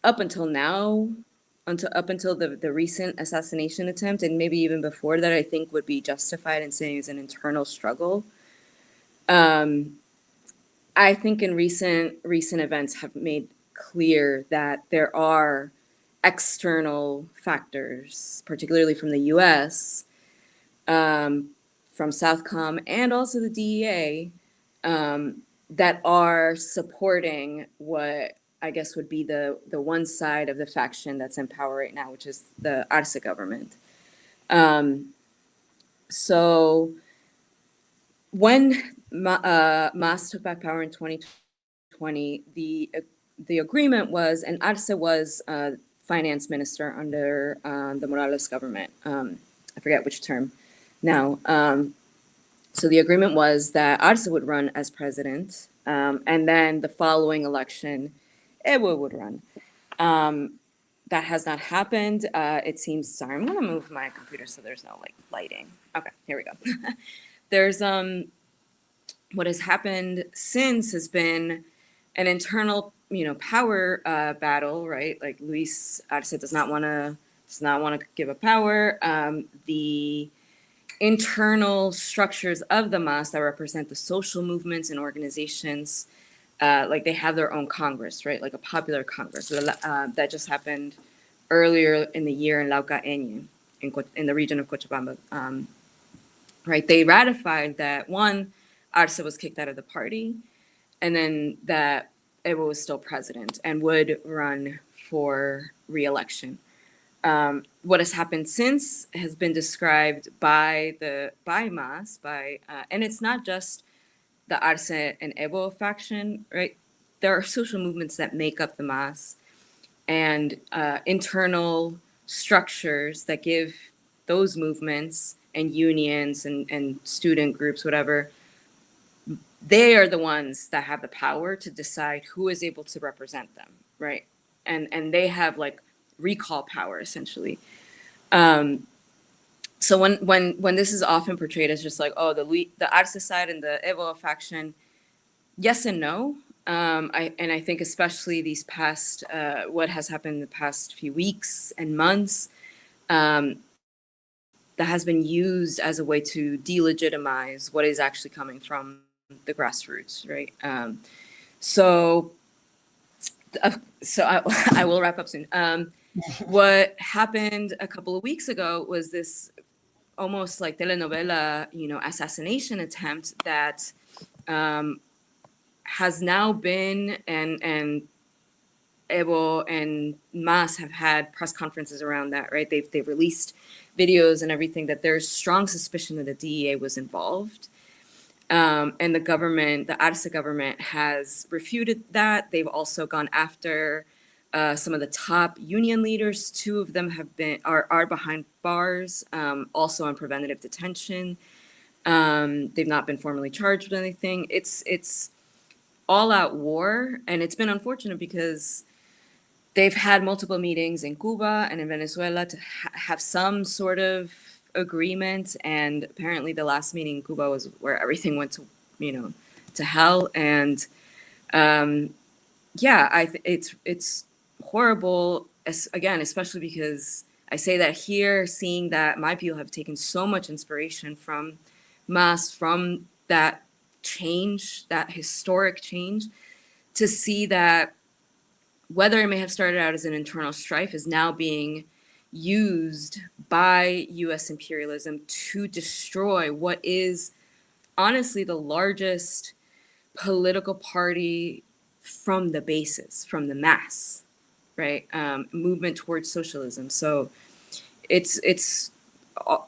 up until now, up until the recent assassination attempt, and maybe even before that, I think would be justified in saying is an internal struggle. I think in recent events have made clear that there are external factors, particularly from the U.S., from Southcom and also the DEA, that are supporting what I guess would be the one side of the faction that's in power right now, which is the Arce government. So when MAS took back power in 2020, the agreement was, and Arce was finance minister under the Morales government. I forget which term now. So the agreement was that Arce would run as president, and then the following election, Evo would run. That has not happened. It seems, sorry, I'm gonna move my computer so there's no like lighting. Okay, here we go. There's what has happened since has been an internal, you know, power battle, right? Like Luis Arce does not want to give up power. The internal structures of the MAS that represent the social movements and organizations, like they have their own Congress, right? Like a popular Congress that just happened earlier in the year in Laucaeña, in the region of Cochabamba. Right? They ratified that one, Arce was kicked out of the party, and then that Evo was still president and would run for re-election. What has happened since has been described by MAS, and it's not just the Arce and Evo faction, right? There are social movements that make up the MAS and internal structures that give those movements and unions and student groups, whatever, they are the ones that have the power to decide who is able to represent them, right? And they have like recall power essentially. So when this is often portrayed as just like, oh, the Arce side and the Evo faction, yes and no. I think especially these past what has happened in the past few weeks and months, that has been used as a way to delegitimize what is actually coming from the grassroots, right? So I will wrap up soon. What happened a couple of weeks ago was this almost like telenovela, you know, assassination attempt that has now been, and Evo and MAS have had press conferences around that, right? They've released videos and everything that there's strong suspicion that the DEA was involved. And the government, the Arce government, has refuted that. They've also gone after some of the top union leaders. Two of them are behind bars, also on preventative detention. They've not been formally charged with anything. It's all out war, and it's been unfortunate because they've had multiple meetings in Cuba and in Venezuela to have some sort of agreement. And apparently the last meeting in Cuba was where everything went to, to hell. And it's horrible, again, especially because I say that here, seeing that my people have taken so much inspiration from MAS, from that change, that historic change, to see that whether it may have started out as an internal strife is now being used by US imperialism to destroy what is honestly the largest political party from the basis, from the mass, right? Movement towards socialism. So it's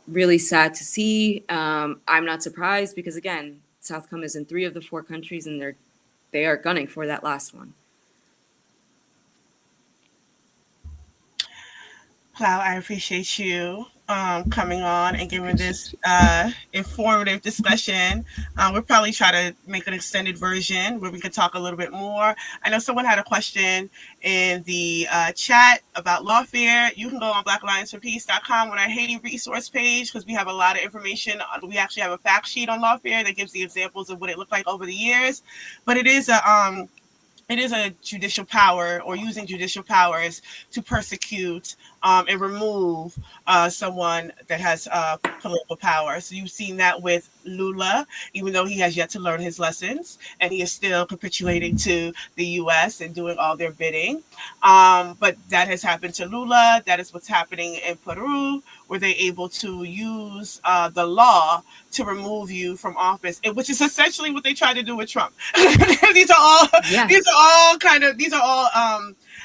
really sad to see. I'm not surprised because, again, Southcom is in 3 of the 4 countries and they are gunning for that last one. Plow, I appreciate you coming on and giving this informative discussion. We'll probably try to make an extended version where we could talk a little bit more. I know someone had a question in the chat about lawfare. You can go on blackallianceforpeace.com on our Haiti resource page because we have a lot of information. We actually have a fact sheet on lawfare that gives the examples of what it looked like over the years. But it is a judicial power, or using judicial powers to persecute and remove someone that has political power. So you've seen that with Lula, even though he has yet to learn his lessons, and he is still capitulating to the US and doing all their bidding. But that has happened to Lula. That is what's happening in Peru, where they're able to use the law to remove you from office, which is essentially what they tried to do with Trump. These are all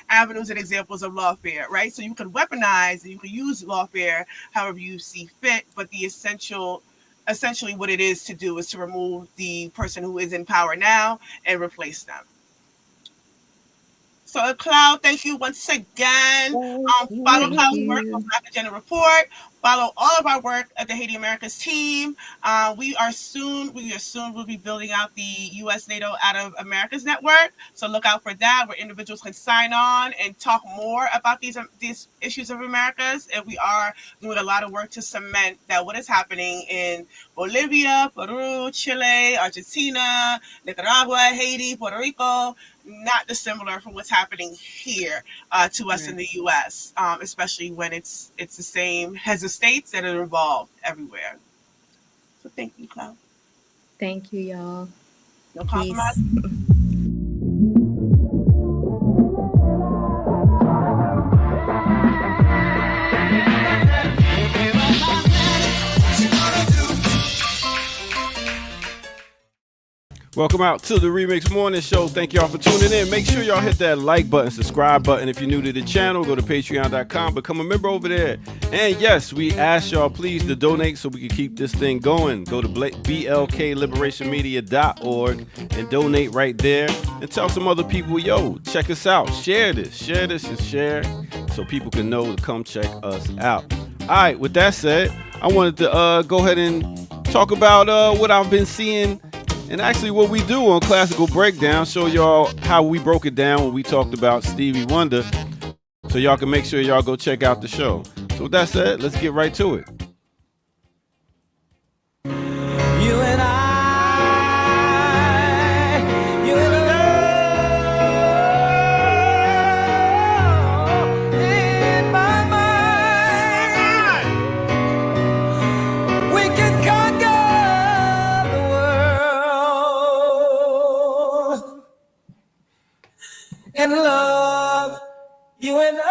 avenues and examples of lawfare, right? So you can weaponize and you can use lawfare however you see fit, but the essentially what it is to do is to remove the person who is in power now and replace them. So Cloud, thank you once again. Follow Cloud's work on Black Agenda Report. Follow all of our work at the Haiti Americas team. We will be building out the U.S. NATO Out of Americas network. So look out for that, where individuals can sign on and talk more about these issues of Americas. And we are doing a lot of work to cement that what is happening in Bolivia, Peru, Chile, Argentina, Nicaragua, Haiti, Puerto Rico, not dissimilar from what's happening here to us in the U.S., especially when it's the same as the states that are involved everywhere. So thank you, Cloud. Thank you, y'all. No compromise. Welcome out to the Remix Morning Show. Thank y'all for tuning in. Make sure y'all hit that like button, subscribe button. If you're new to the channel, go to patreon.com, become a member over there. And yes, we ask y'all please to donate so we can keep this thing going. Go to blkliberationmedia.org and donate right there. And tell some other people, yo, check us out. Share this and share so people can know to come check us out. All right, with that said, I wanted to go ahead and talk about what I've been seeing and actually what we do on Classical Breakdown, show y'all how we broke it down when we talked about Stevie Wonder, so y'all can make sure y'all go check out the show. So with that said, let's get right to it. You and I in my mind, we can conquer the world and love. You and I.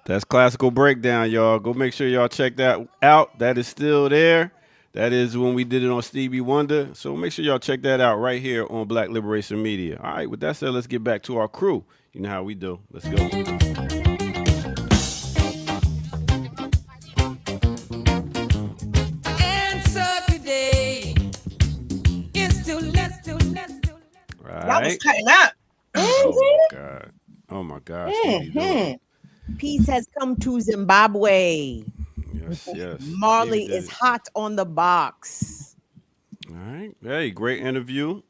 That's Classical Breakdown, y'all. Go make sure y'all check that out. That is still there. That is when we did it on Stevie Wonder. So make sure y'all check that out right here on Black Liberation Media. All right, with that said, let's get back to our crew. You know how we do. Let's go. Right. That was cutting up. Oh my God. Oh my gosh. Peace has come to Zimbabwe. Yes, yes. Marley Stevie is did it. hot on the box. All right. Hey, great interview.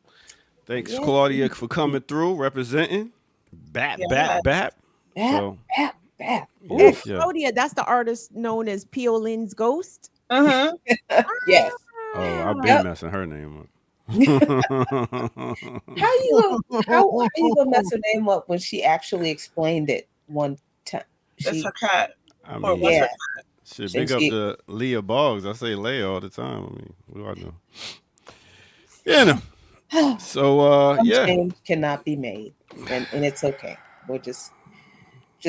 Thanks, Yeah. Claudia, for coming through, representing. Bap, Yeah. bap, bap. Bap, So, bap, bap. yes, yeah. Claudia, that's the artist known as Piolin's Ghost. Mm-hmm. Yes. Oh, I've been Yep. messing her name up. How you gonna mess her name up when she actually explained it one time? That's She her cat. I Or mean, what's yeah. her shit, Since big up she- to Leah Boggs. I say Leah all the time. I mean, what do I know? Yeah, no. So, Some yeah. change cannot be made, and it's okay. We're just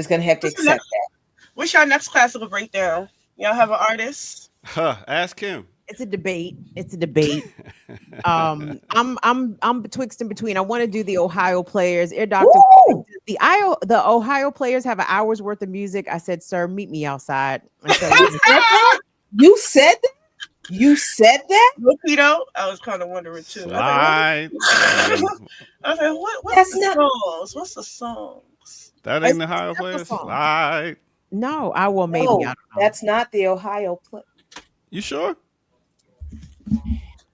gonna have to What's the accept next- that. What's your next classical breakdown? Y'all have an artist? Huh, ask him. It's a debate. It's a debate. I'm betwixt and between. I want to do the Ohio players. Ear doctor. Woo! The Ohio players have an hour's worth of music. I said, sir, meet me outside. I said, You said that? You said that? Lupito? I was kind of wondering too. I Slide. was like, what's That's the not- songs? What's the songs? That ain't the That's Ohio the players. song. Slide. no, I will maybe. No, I don't know. that's not the Ohio play. You sure?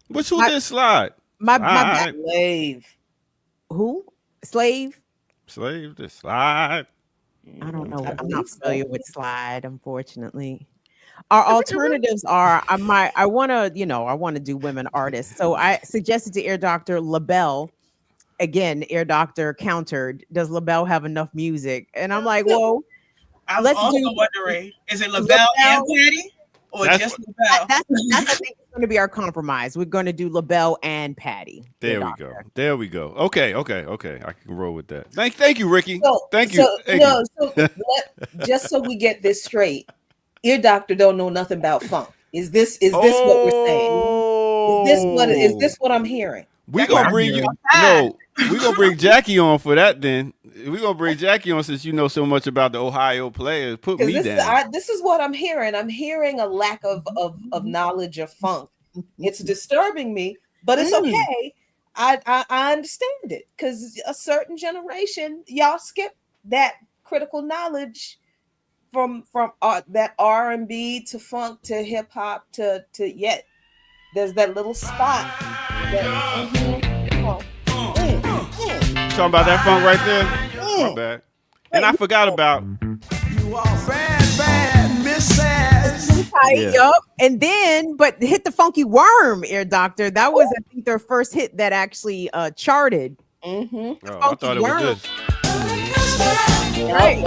Which who I- did slide? my Slide. Slave. who? Slave? Slave to slide. I don't know. I I'm believe not so. familiar with slide, unfortunately. Our alternatives are I want to do women artists. So I suggested to Ear Doctor LaBelle. Again, Ear Doctor countered, does LaBelle have enough music? And I'm like, well, I'm Let's also do- wondering, is it LaBelle and Patty? Or That's just that's LaBelle? I think going to be our compromise. We're going to do LaBelle and Patty. There we go. There we go. Okay. I can roll with that. Thank you, Ricky. So, Thank you. So, Thank no, you. so just so we get this straight, Ear Doctor don't know nothing about funk. Is this what we're saying? Is this what I'm hearing? We That's gonna what bring I'm you. hearing. No, we gonna bring Jackie on for that. Then we gonna bring Jackie on since you know so much about the Ohio players. Put me Because down. this is what I'm hearing. I'm hearing a lack of knowledge of funk. It's disturbing me, but it's okay. I understand it because a certain generation, y'all skip that critical knowledge from that R&B to funk to hip hop to yet. There's that little spot. Talking about that funk right there. My bad. And I forgot about. You are bad, misses. Yeah. Yup. And then, but hit the funky worm, Ear Doctor. That was, I think, their first hit that actually charted. Mm-hmm. Oh, I thought it was this. Right.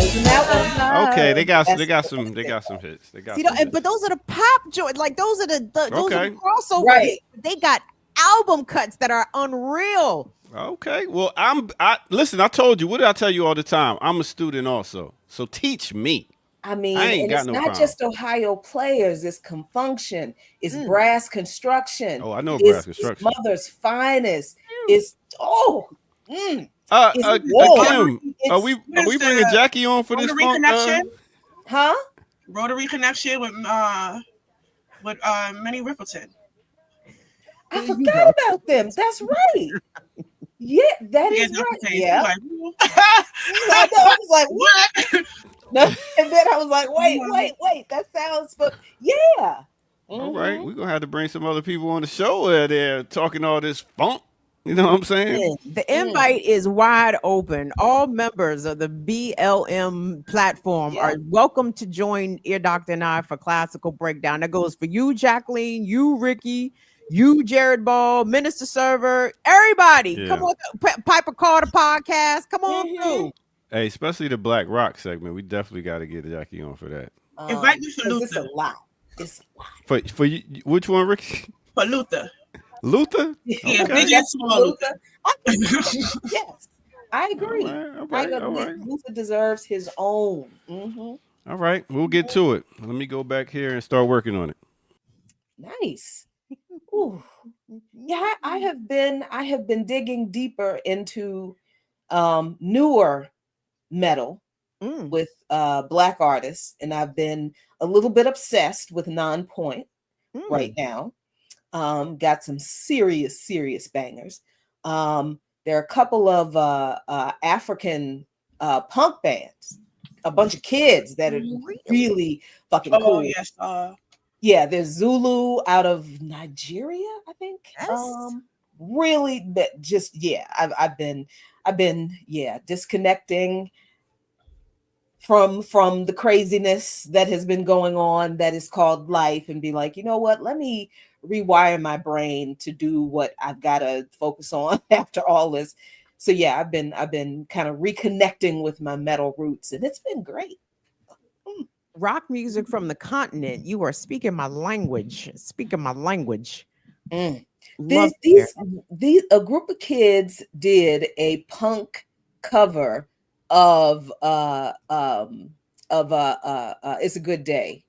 Okay, they got That's- some hits. They got See, some hits. but those are the pop joint. Like those are the Okay. crossover. Right. hits. They got album cuts that are unreal. Okay. Well, listen, I told you, what did I tell you all the time? I'm a student also. So teach me. I mean, I ain't and got it's no not problem. just Ohio players, it's Confunction, it's Brass Construction. Oh, I know it's Brass Construction. Mother's Finest. It's Kim, It's are we bringing Jackie on for this Rotary funk? Connection? huh? Rotary Connection with Minnie Rippleton. I forgot about them. That's right. Yeah, that Yeah, is Dr. right. Taylor. Yeah. Like, I know. I was like, what? what? No, and then I was like, wait. That sounds but yeah. All right, Mhm. we're gonna have to bring some other people on the show where they're talking all this funk. You know what I'm saying? The invite is wide open. All members of the BLM platform are welcome to join Ear Doctor and I for classical breakdown. That goes for you, Jacqueline, you, Ricky, you, Jared Ball, Minister Server, everybody. Yeah. Come on, Piper Carter podcast. Come on Mhm. through. Hey, especially the Black Rock segment. We definitely got to get Jackie on for that. Invite me for 'cause it's a Luther. lot. It's a lot. For you, which one, Ricky? For Luther. Luther? Yeah, Okay. big and small Luther. Yes, I agree. All I right, all agree. right. Luther deserves his own. Mhm. All right, we'll get to it. Let me go back here and start working on it. Nice. Ooh. Yeah, I have been digging deeper into newer metal with black artists, and I've been a little bit obsessed with Non-Point right now. Got some serious bangers. There are a couple of African punk bands a bunch of kids that are really fucking Oh cool. yes. Yeah, there's Zulu out of Nigeria, I think. Yes. Really, that just I've been disconnecting from the craziness that has been going on that is called life, and be like, you know what, let me rewire my brain to do what I've got to focus on after all this. So yeah, I've been kind of reconnecting with my metal roots, and it's been great. Rock music from the continent. You are speaking my language. Mm. Love These a group of kids did a punk cover of It's a Good Day.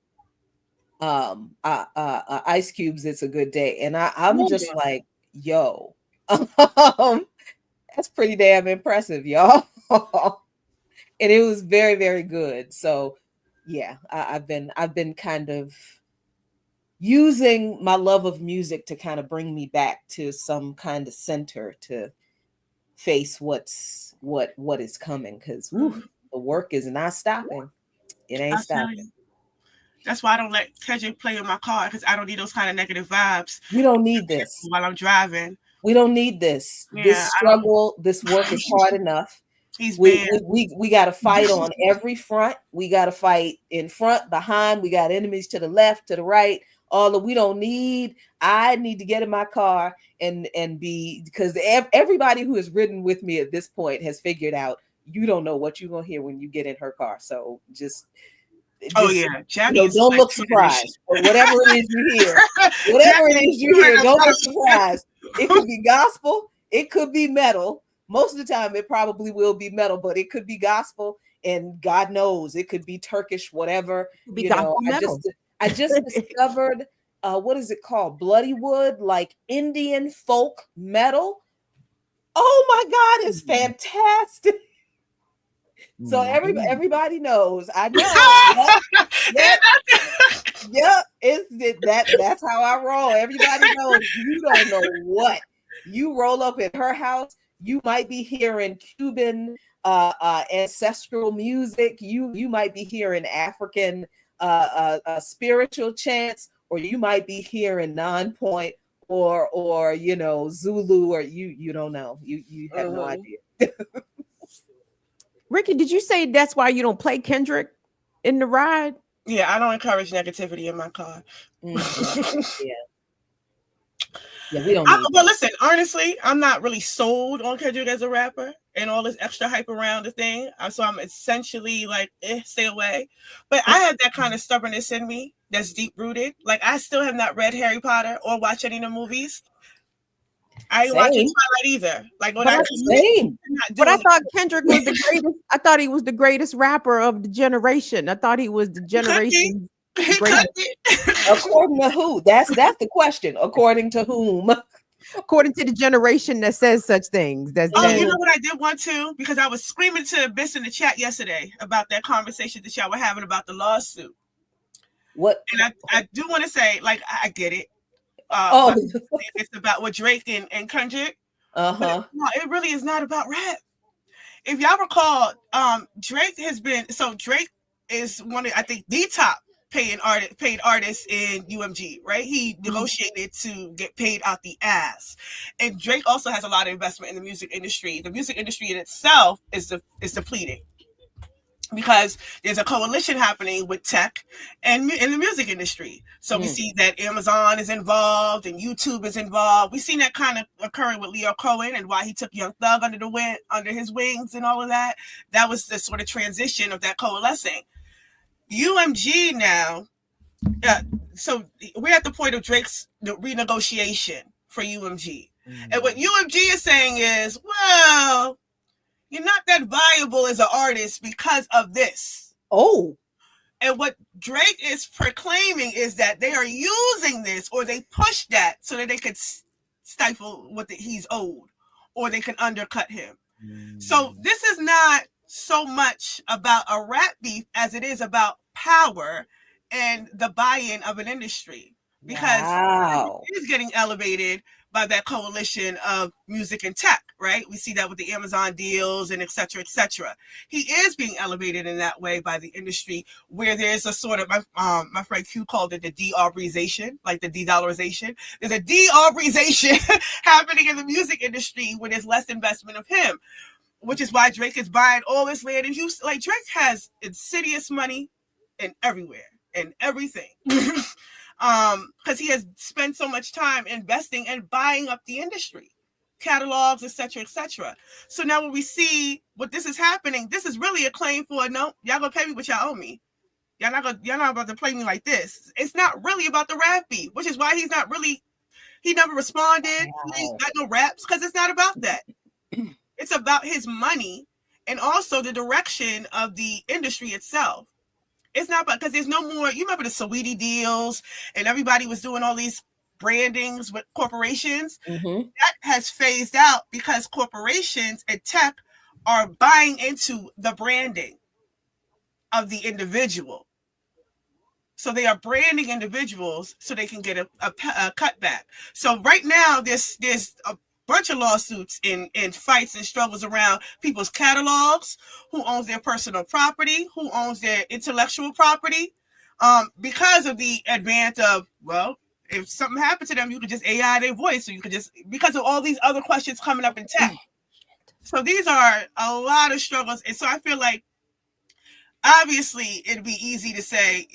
Ice Cube's It's a Good Day. And I'm just like, yo, that's pretty damn impressive, y'all. And it was very, very good. So yeah, I've been kind of using my love of music to kind of bring me back to some kind of center to face what is coming, because the work is not stopping. It ain't stopping. That's why I don't let Kendrick play in my car, because I don't need those kind of negative vibes. We don't need this while I'm driving. We don't need this. Yeah, this struggle, this work is hard enough. We got to fight on every front. We got to fight in front, behind. We got enemies to the left, to the right. I need to get in my car and be, because everybody who has ridden with me at this point has figured out you don't know what you're gonna hear when you get in her car. So just don't look surprised. Or whatever it is you hear, don't look surprised. It could be gospel, it could be metal. Most of the time it probably will be metal, but it could be gospel, and God knows it could be Turkish, whatever. I just discovered what is it called? Bloodywood, like Indian folk metal. Oh my God, it's fantastic. So everybody knows. I know. That's how I roll. Everybody knows. You don't know what. You roll up at her house, you might be hearing Cuban ancestral music. You might be hearing African spiritual chants, or you might be hearing non-point or Zulu, or you don't know. You have no idea. Ricky, did you say that's why you don't play Kendrick in the ride? Yeah, I don't encourage negativity in my car. Yeah, we don't. But listen, honestly, I'm not really sold on Kendrick as a rapper and all this extra hype around the thing. So I'm essentially like, stay away. But I have that kind of stubbornness in me that's deep rooted. Like, I still have not read Harry Potter or watched any of the movies. I ain't watching Twilight either. Like, when but I thought Kendrick was the greatest. I thought he was the greatest rapper of the generation. I thought he was the generation. According to who? That's the question. According to whom? According to the generation that says such things. You know what I did want to? Because I was screaming to Abyss in the chat yesterday about that conversation that y'all were having about the lawsuit. What? And I do want to say, like, I get it. It's about what Drake and Kendrick. No, it really is not about rap. If y'all recall, Drake is one of, I think, the top paid artist in UMG, right? He negotiated to get paid out the ass. And Drake also has a lot of investment in the music industry. The music industry in itself is depleting, because there's a coalition happening with tech and in the music industry. So we see that Amazon is involved and YouTube is involved. We've seen that kind of occurring with Leo Cohen and why he took Young Thug under his wings and all of that. That was the sort of transition of that coalescing. UMG now, so we're at the point of Drake's renegotiation for UMG. And what UMG is saying is, well, you're not that viable as an artist because of this. And what Drake is proclaiming is that they are using this, or they push that so that they could stifle what he's owed, or they can undercut him. So this is not so much about a rap beef as it is about power and the buy-in of an industry, because it is getting elevated, by that coalition of music and tech, right? We see that with the Amazon deals and et cetera, et cetera. He is being elevated in that way by the industry, where there's a sort of, my friend Q called it the de-Aubreyization, like the de-dollarization. There's a de-Aubreyization happening in the music industry where there's less investment of him, which is why Drake is buying all this land in Houston. Like, Drake has insidious money in everywhere and everything. Because he has spent so much time investing and buying up the industry, catalogs, etc., etc. So now when we see what this is happening, this is really a claim for, no, y'all gonna pay me what y'all owe me. Y'all not about to play me like this. It's not really about the rap beat, which is why he never responded. Wow. He ain't got no raps, because it's not about that. It's about his money and also the direction of the industry itself. It's not about, because there's no more, you remember the Saweetie deals and everybody was doing all these brandings with corporations. Mm-hmm. That has phased out because corporations and tech are buying into the branding of the individual. So they are branding individuals so they can get a cutback. So right now there's a bunch of lawsuits in fights and struggles around people's catalogs, who owns their personal property, who owns their intellectual property, because of the advance of, well, if something happened to them, you could just AI their voice, or you could just, because of all these other questions coming up in tech. So these are a lot of struggles. And so I feel like, obviously, it'd be easy to say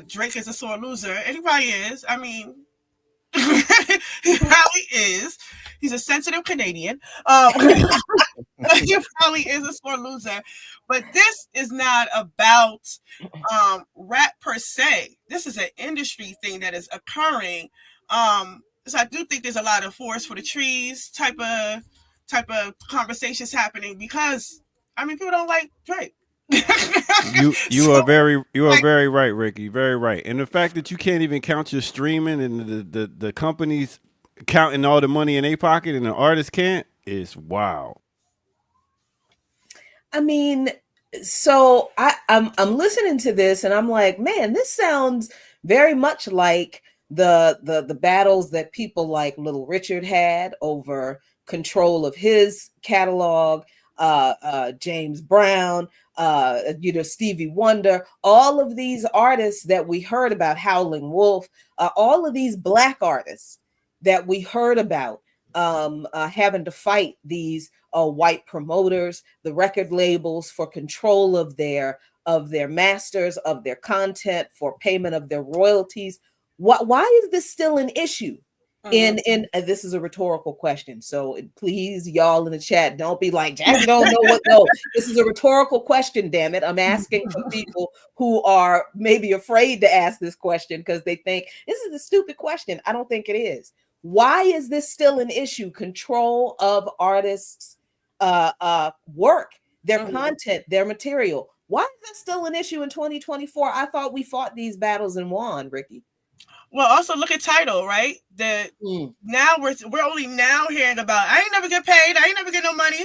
Drake is a sore loser, and he probably is. I mean, he probably is. He's a sensitive Canadian. He probably is a sore loser. But this is not about rap per se. This is an industry thing that is occurring. So I do think there's a lot of forest for the trees type of conversations happening, because, I mean, people don't like Drake. You are very right, Ricky. Very right. And the fact that you can't even count your streaming, and the companies counting all the money in their pocket and the artist can't, is wow. I mean, so I'm listening to this and I'm like, man, this sounds very much like the battles that people like Little Richard had over control of his catalog, James Brown, Stevie Wonder, all of these artists that we heard about, Howlin' Wolf, all of these Black artists that we heard about having to fight these white promoters, the record labels, for control of their masters, of their content, for payment of their royalties. Why is this still an issue? This is a rhetorical question, so please, y'all in the chat, don't be like, Jackie don't know what. No, this is a rhetorical question, damn it. I'm asking for people who are maybe afraid to ask this question because they think this is a stupid question. I don't think it is. Why is this still an issue? Control of artists' work, their content, their material. Why is that still an issue in 2024? I thought we fought these battles and won, Ricky. Well, also look at Tidal, right? Now we're only now hearing about, I ain't never get paid, I ain't never get no money,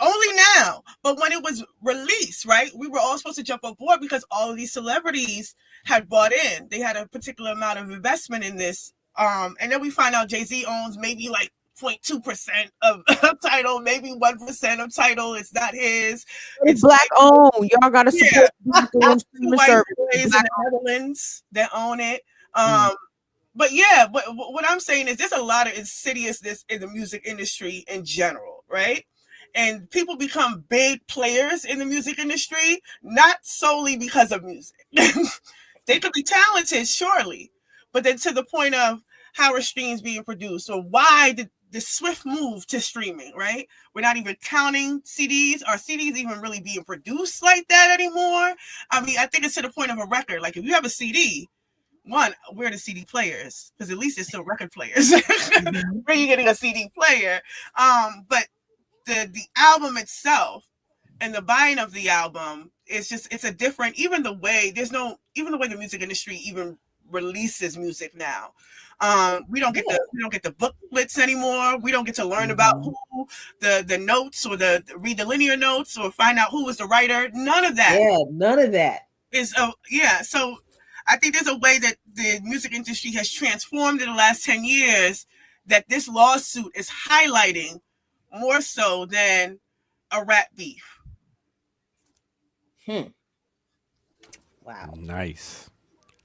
only now. But when it was released, right, we were all supposed to jump on board because all of these celebrities had bought in. They had a particular amount of investment in this. And then we find out Jay-Z owns maybe like 0.2% of Tidal, maybe 1% of Tidal. It's not his. It's Black owned. Y'all gotta support Black owned white boys in the Netherlands that own it. But what I'm saying is there's a lot of insidiousness in the music industry in general, right? And people become big players in the music industry, not solely because of music. They could be talented, surely, but then to the point of how are streams being produced, or why did the swift move to streaming, right? We're not even counting CDs. Are CDs even really being produced like that anymore? I mean, I think it's to the point of a record. Like if you have a CD, one, where are the CD players? Because at least it's still record players. Where are you getting a CD player? But the album itself and the buying of the album is just, it's a different, even the way the music industry even releases music now. We don't get the booklets anymore. We don't get to learn about who the notes, or read the linear notes, or find out who was the writer. None of that. Yeah, none of that is. So I think there's a way that the music industry has transformed in the last 10 years that this lawsuit is highlighting more so than a rap beef. Wow. Nice.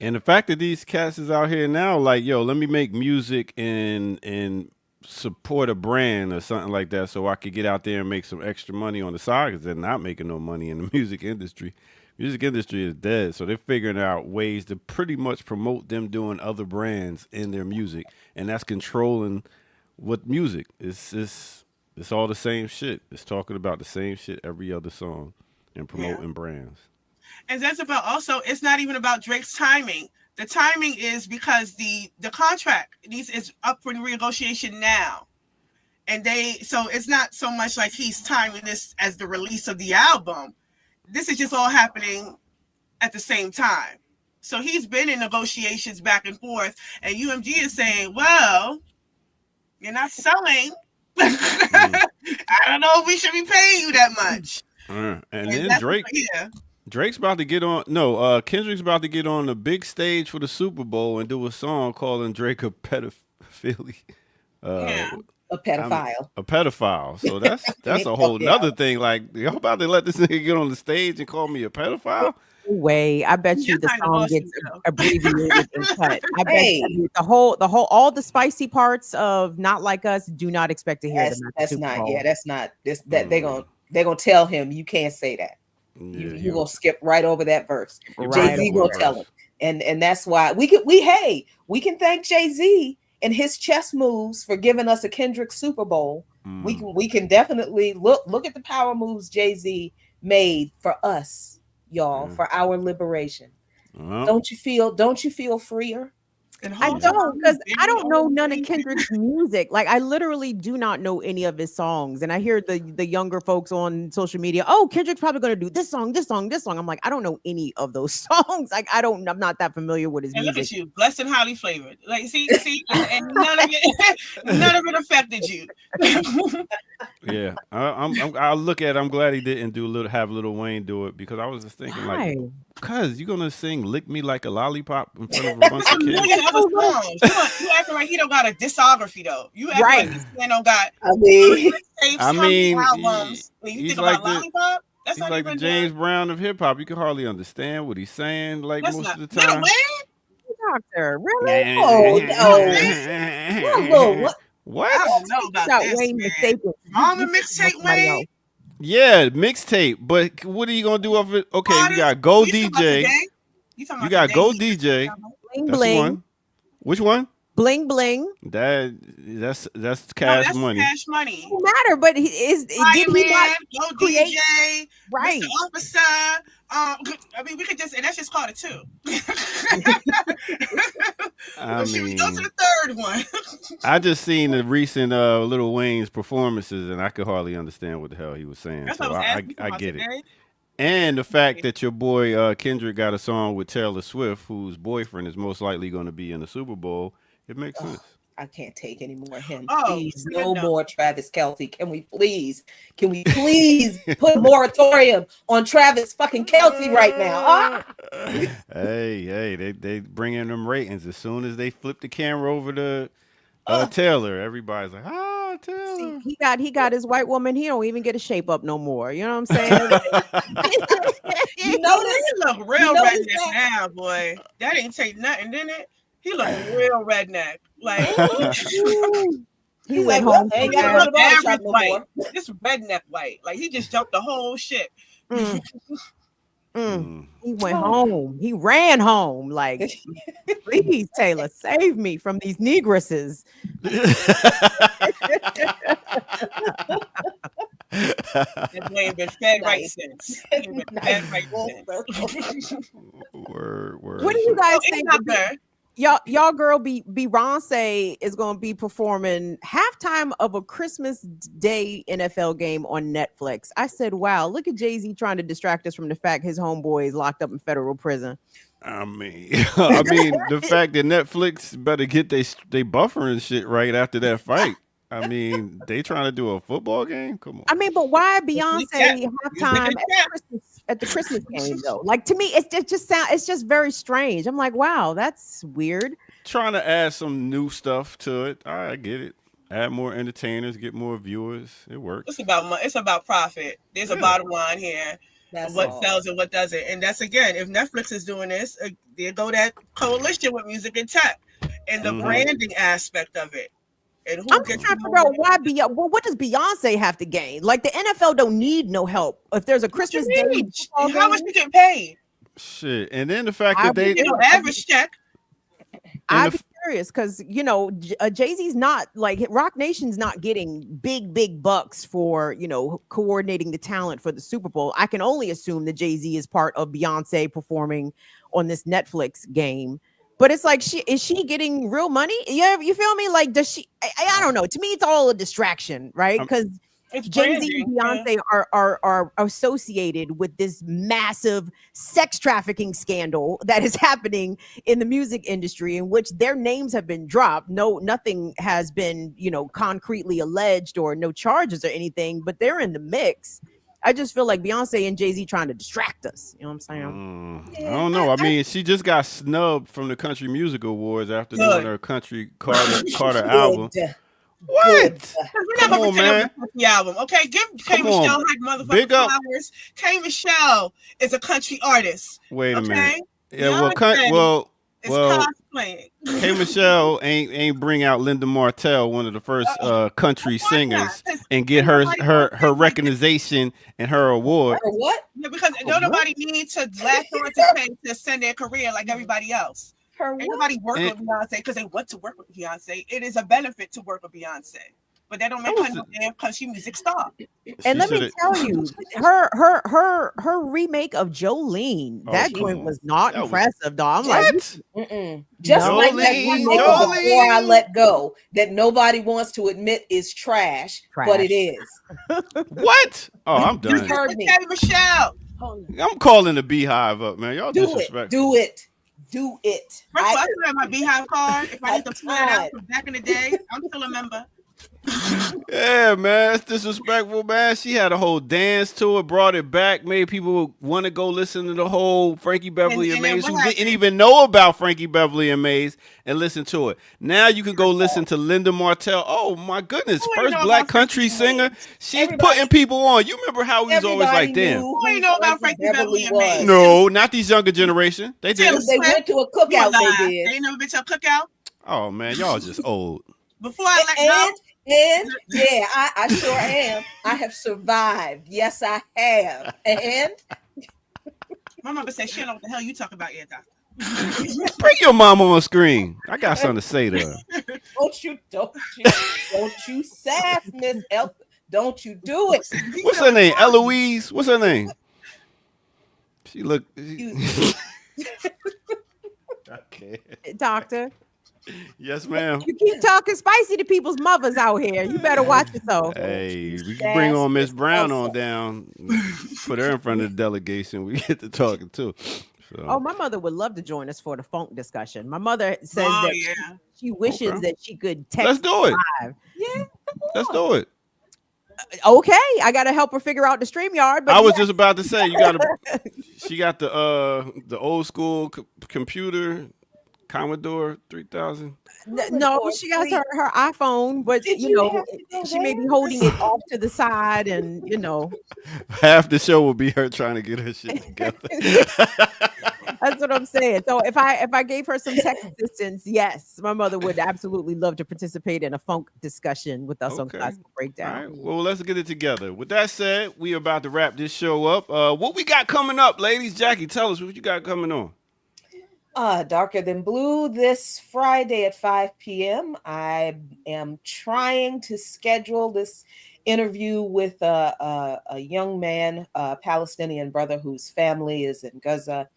And the fact that these cats is out here now, like, yo, let me make music and support a brand or something like that, so I could get out there and make some extra money on the side, because they're not making no money in the music industry. Music industry is dead, so they're figuring out ways to pretty much promote them doing other brands in their music, and that's controlling what music is. It's all the same shit. It's talking about the same shit every other song and promoting brands. And that's about also, it's not even about Drake's timing. The timing is because the contract is up for renegotiation now. And so it's not so much like he's timing this as the release of the album. This is just all happening at the same time. So he's been in negotiations back and forth, and UMG is saying, well, you're not selling. I don't know if we should be paying you that much. And then Drake's about to get on. No, Kendrick's about to get on the big stage for the Super Bowl and do a song calling Drake a pedophile. A pedophile. A pedophile. So that's a whole nother thing. Like, y'all about to let this nigga get on the stage and call me a pedophile? No way. I bet you the song gets abbreviated and cut. I bet you all the spicy parts of Not Like Us, do not expect to hear them. That's not this that they're gonna tell him you can't say that. You're gonna skip right over that verse. Jay-Z will tell him. And that's why we can thank Jay-Z and his chess moves for giving us a Kendrick Super Bowl. We can definitely look at the power moves Jay-Z made for us, y'all, for our liberation. Don't you feel freer? I don't, because I don't know none of Kendrick's music. Like, I literally do not know any of his songs. And I hear the younger folks on social media, oh, Kendrick's probably going to do this song, this song, this song. I'm like, I don't know any of those songs. Like, I'm not that familiar with his music. Look at you, blessed and highly flavored. Like, see, and none of it affected you. Yeah, I'll look at it. I'm glad he didn't have Lil Wayne do it, because I was just thinking, like, cuz you're gonna sing "Lick Me Like a Lollipop" in front of a bunch of kids. You acting like he don't got a discography though. You acting like this man don't got. I mean, albums. When you think about Lollipop, he's like the James Brown of hip hop. You can hardly understand what he's saying, like, most of the time. Doctor, really? What? I don't know about this, Wayne man. Mama mixtape Wayne. Yeah, mixtape. But what are you gonna do of it? Okay, we got Go DJ. You got Go DJ. Bling Bling. Which one? Bling Bling. That's cash money. Cash money. It doesn't matter, but did he not Go create? DJ, Right. Mr. Officer. I mean, we could just, and that's just called it two. I mean, go to the third one. I just seen the recent Lil Wayne's performances, and I could hardly understand what the hell he was saying. That's so I get it. And the fact that your boy Kendrick got a song with Taylor Swift, whose boyfriend is most likely going to be in the Super Bowl, it makes sense. I can't take any more of him. Please, no more Travis Kelce. Can we please put a moratorium on Travis fucking Kelce right now? Hey, they bring in them ratings. As soon as they flip the camera over to Taylor, everybody's like, Taylor. See, he got his white woman. He don't even get a shape up no more. You know what I'm saying? You look real redneck now, boy. That ain't take nothing, didn't it? He look real redneck. Like he went home. Ain't got no average white. This redneck white. Like he just jumped the whole shit. He went home. He ran home. Like, please, Taylor, save me from these negresses. That boy ain't been fed right since. Word. What do you guys think? Y'all girl Beyonce is gonna be performing halftime of a Christmas Day NFL game on Netflix. I said, wow, look at Jay-Z trying to distract us from the fact his homeboy is locked up in federal prison. I mean, the fact that Netflix better get they buffering shit right after that fight. I mean, they trying to do a football game? Come on. I mean, but why Beyonce halftime at the Christmas game though? Like, to me, it's just very strange. I'm like, wow, that's weird. trying to add some new stuff to it. All right, I get it. Add more entertainers, get more viewers. It works. It's about it's about profit. There's a Yeah. bottom line here. That's What all. sells and what doesn't. And that's again, if Netflix is doing this, there go that coalition with music and tech and the Mhm. branding aspect of it. And who I'm gets just trying to more figure out money. why well, what does Beyonce have to gain? Like the NFL don't need no help. If there's a What you Christmas Day mean? football How much game, you get paid? Shit. And then the fact I that they would- You know, average check. I'd the be curious because Jay-Z's not like Rock Nation's not getting big bucks for coordinating the talent for the Super Bowl. I can only assume that Jay-Z is part of Beyonce performing on this Netflix game. But it's like, is she getting real money? Yeah, you feel me? Like, does she? I don't know. To me, it's all a distraction, right? Because It's Jay-Z and branding. Beyonce are associated with this massive sex trafficking scandal that is happening in the music industry, in which their names have been dropped. Nothing has been, concretely alleged or no charges or anything, but they're in the mix. I just feel like Beyonce and Jay-Z trying to distract us. You know what I'm saying? I don't know. I mean, she just got snubbed from the Country Music Awards after Good. doing her Country Carter album. Good. What? We're not Come gonna on, pretend man. it's a country album, okay? Give K Come on. Michelle her motherfucking Big up. flowers. K Michelle is a country artist. Wait a Okay, minute. Yeah, well, Beyonce it's well, cosplaying. K Michelle ain't bring out Linda Martell, one of the first country Why not? singers, and get her Nobody her wants her to- recognition and her award. Or what? Yeah, because what? nobody needs to latch on to pay to send their career like everybody else. Her what? Everybody work with Beyonce because they want to work with Beyonce. It is a benefit to work with Beyonce, but that don't make her no damn country music star. And let me shoulda- tell you, her remake of Jolene, Oh, that come joint on. was not That was- impressive, dog. I'm like, What? Just No. like that Jolene, remake of Before I Jolene. Let Go that nobody wants to admit is trash, but it is. What? Oh, I'm You done. heard me. K Michelle. I'm calling the Beehive up, man. Y'all Do it. disrespectful. Do it. Do it. First of all, I I- still have my Beehive card. If I need to pull it out tried. from back in the day, I'm still a member. Yeah, man, that's disrespectful, man. She had a whole dance to it, brought it back, made people want to go listen to the whole Frankie Beverly and And then Maze, who what didn't happened? even know about Frankie Beverly and Maze, and listen to it. Now you can go listen to Linda Martell. Oh my goodness, Who ain't first know black about Frankie country singer. She's Everybody- putting people on. You remember how we was always Everybody like, damn. knew Who ain't know about Frankie Beverly and Maze? No, not these younger generation. They Taylor did. They went to a You a cookout. lie. They They did. ain't never been to a cookout. Oh man, y'all just old. Before I let go, And yeah, I sure am. I have survived. Yes, I have. And my mother said, "She don't know what the hell you talk about, yeah, doctor." Bring your mama on screen. I got something to say to her. don't you sass, Miss El. Don't you do it. What's her name? Eloise. What's her name? She look. Okay. doctor, Yes, ma'am. you keep talking spicy to people's mothers out here. You better watch yourself. Hey, we can bring on Miss Brown on down. Put her in front of the delegation. We get to talking too. So. Oh, my mother would love to join us for the funk discussion. My mother says Oh, that yeah. she wishes Okay. that she could text. Let's do it. live. Yeah. Let's do it. Okay, I gotta help her figure out the StreamYard. But I was yeah. just about to say you got to. She got the old school computer, Commodore 3000. No, she got her iPhone, but Did you you know, have to go she may be there? holding it off to the side, and you know, Half the show will be her trying to get her shit together. that's what I'm saying. So if I gave her some tech assistance, yes, my mother would absolutely love to participate in a funk discussion with us on Okay. Classical All Breakdown. right. Well, let's get it together. With that said, we are about to wrap this show up. What we got coming up, ladies? Jackie, tell us what you got coming on. Darker Than Blue this Friday at 5 p.m. I am trying to schedule this interview with a young man, a Palestinian brother whose family is in Gaza,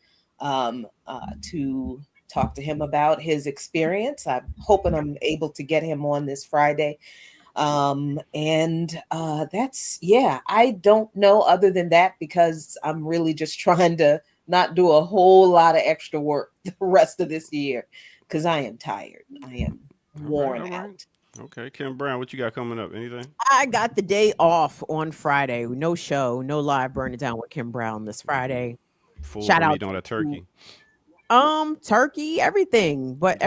to talk to him about his experience. I'm hoping I'm able to get him on this Friday. That's, yeah, I don't know other than that because I'm really just trying to not do a whole lot of extra work the rest of this year because I am tired. I am worn all right. out. Okay, Kim Brown, what you got coming up? Anything? I got the day off on Friday. No show, no live Burn It Down with Kim Brown this Friday. Full Shout out meat on a turkey. Turkey, everything, but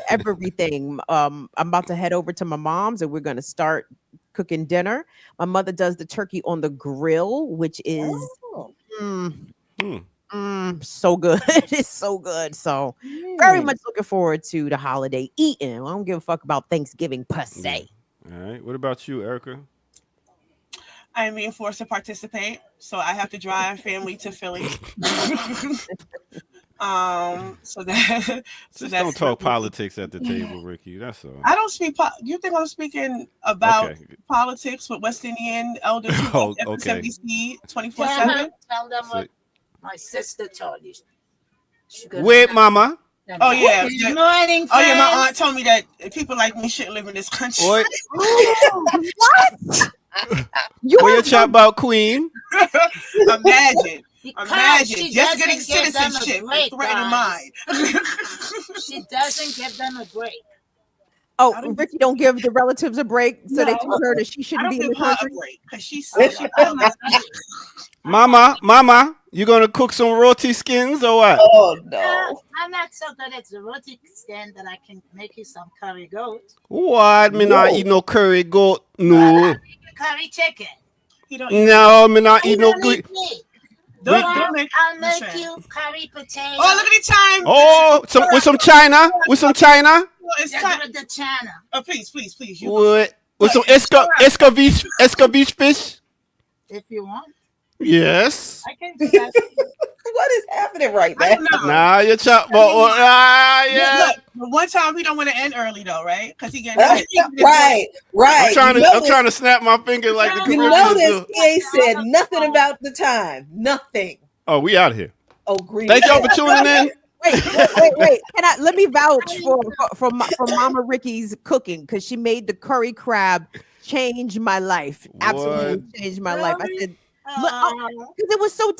everything. I'm about to head over to my mom's and we're gonna start cooking dinner. My mother does the turkey on the grill, which is Oh. so good. It's so good. So very much looking forward to the holiday eating. I don't give a fuck about Thanksgiving per se. All right. What about you, Erica? I am being forced to participate, so I have to drive family to Philly. So that Just don't talk politics at the table, Ricky. That's all. I don't speak. You think I'm speaking about Okay. politics with West Indian elders Oh, who okay. FCC 24/7? Tell them So- what my sister told you. Wait, Mama. Oh yeah. Good morning, Oh yeah, my friends. aunt told me that people like me shouldn't live in this country. What? What? You Where you are chat about Queen? Imagine. Because Imagine she just doesn't getting give them a citizenship and break, threatening guys. mine. She doesn't give them a break. Oh, Ricky don't give the relatives a break, so they No. told her that she I shouldn't don't be in give the her a country. break because she's Mama, you gonna cook some roti skins or what? Oh no. I'm not so good at the roti stand that I can make you some curry goat. What? Me not Whoa. eat no curry goat. No. Curry chicken. he don't eat. No, me not eat You no don't good. eat meat. Don't make. I'll make Listen. you curry potato. Oh, look at the time. Oh, with some China? With some China? Oh, it's Just time. with the channel. Oh, please. You go. What? With some escabeche fish? If you want. Yes. I can do that. What is happening right I now? don't know. Nah, you chop. Yeah. Look, but one time we don't want to end early though, right? Because he getting Right. I'm trying You to. know I'm trying to snap my finger like the You Caribbeans notice do. he ain't said nothing about the time. Nothing. Oh, we out of here. Oh, green. Thank y'all for tuning in. Wait. Let me vouch for Mama Ricky's cooking because she made the curry crab change my life. Absolutely changed my life. I said, because it was so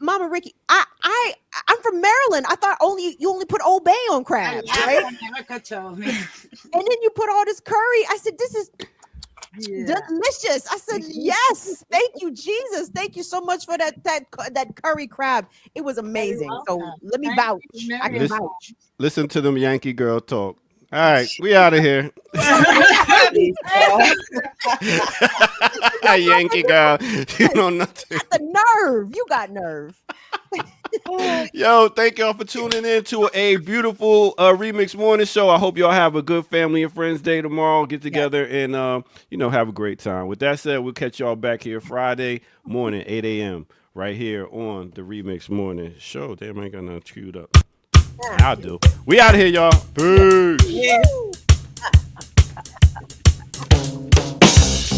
Mama Ricky, I'm from Maryland. I thought you only put Old Bay on crabs, right? America told me. And then you put all this curry. I said, this is delicious. I said, yes. Thank you, Jesus. Thank you so much for that curry crab. It was amazing. So let me vouch. I can vouch. Listen to them Yankee girl talk. All right, we out of here. Yankee girl, you know nothing. The nerve. You got nerve. Yo, thank y'all for tuning in to a beautiful Remix Morning Show. I hope y'all have a good family and friends day tomorrow. Get together and have a great time. With that said, we'll catch y'all back here Friday morning, 8 a.m. right here on the Remix Morning Show. Damn, I ain't got nothing queued up. I'll do. We out of here, y'all. Peace. Yeah.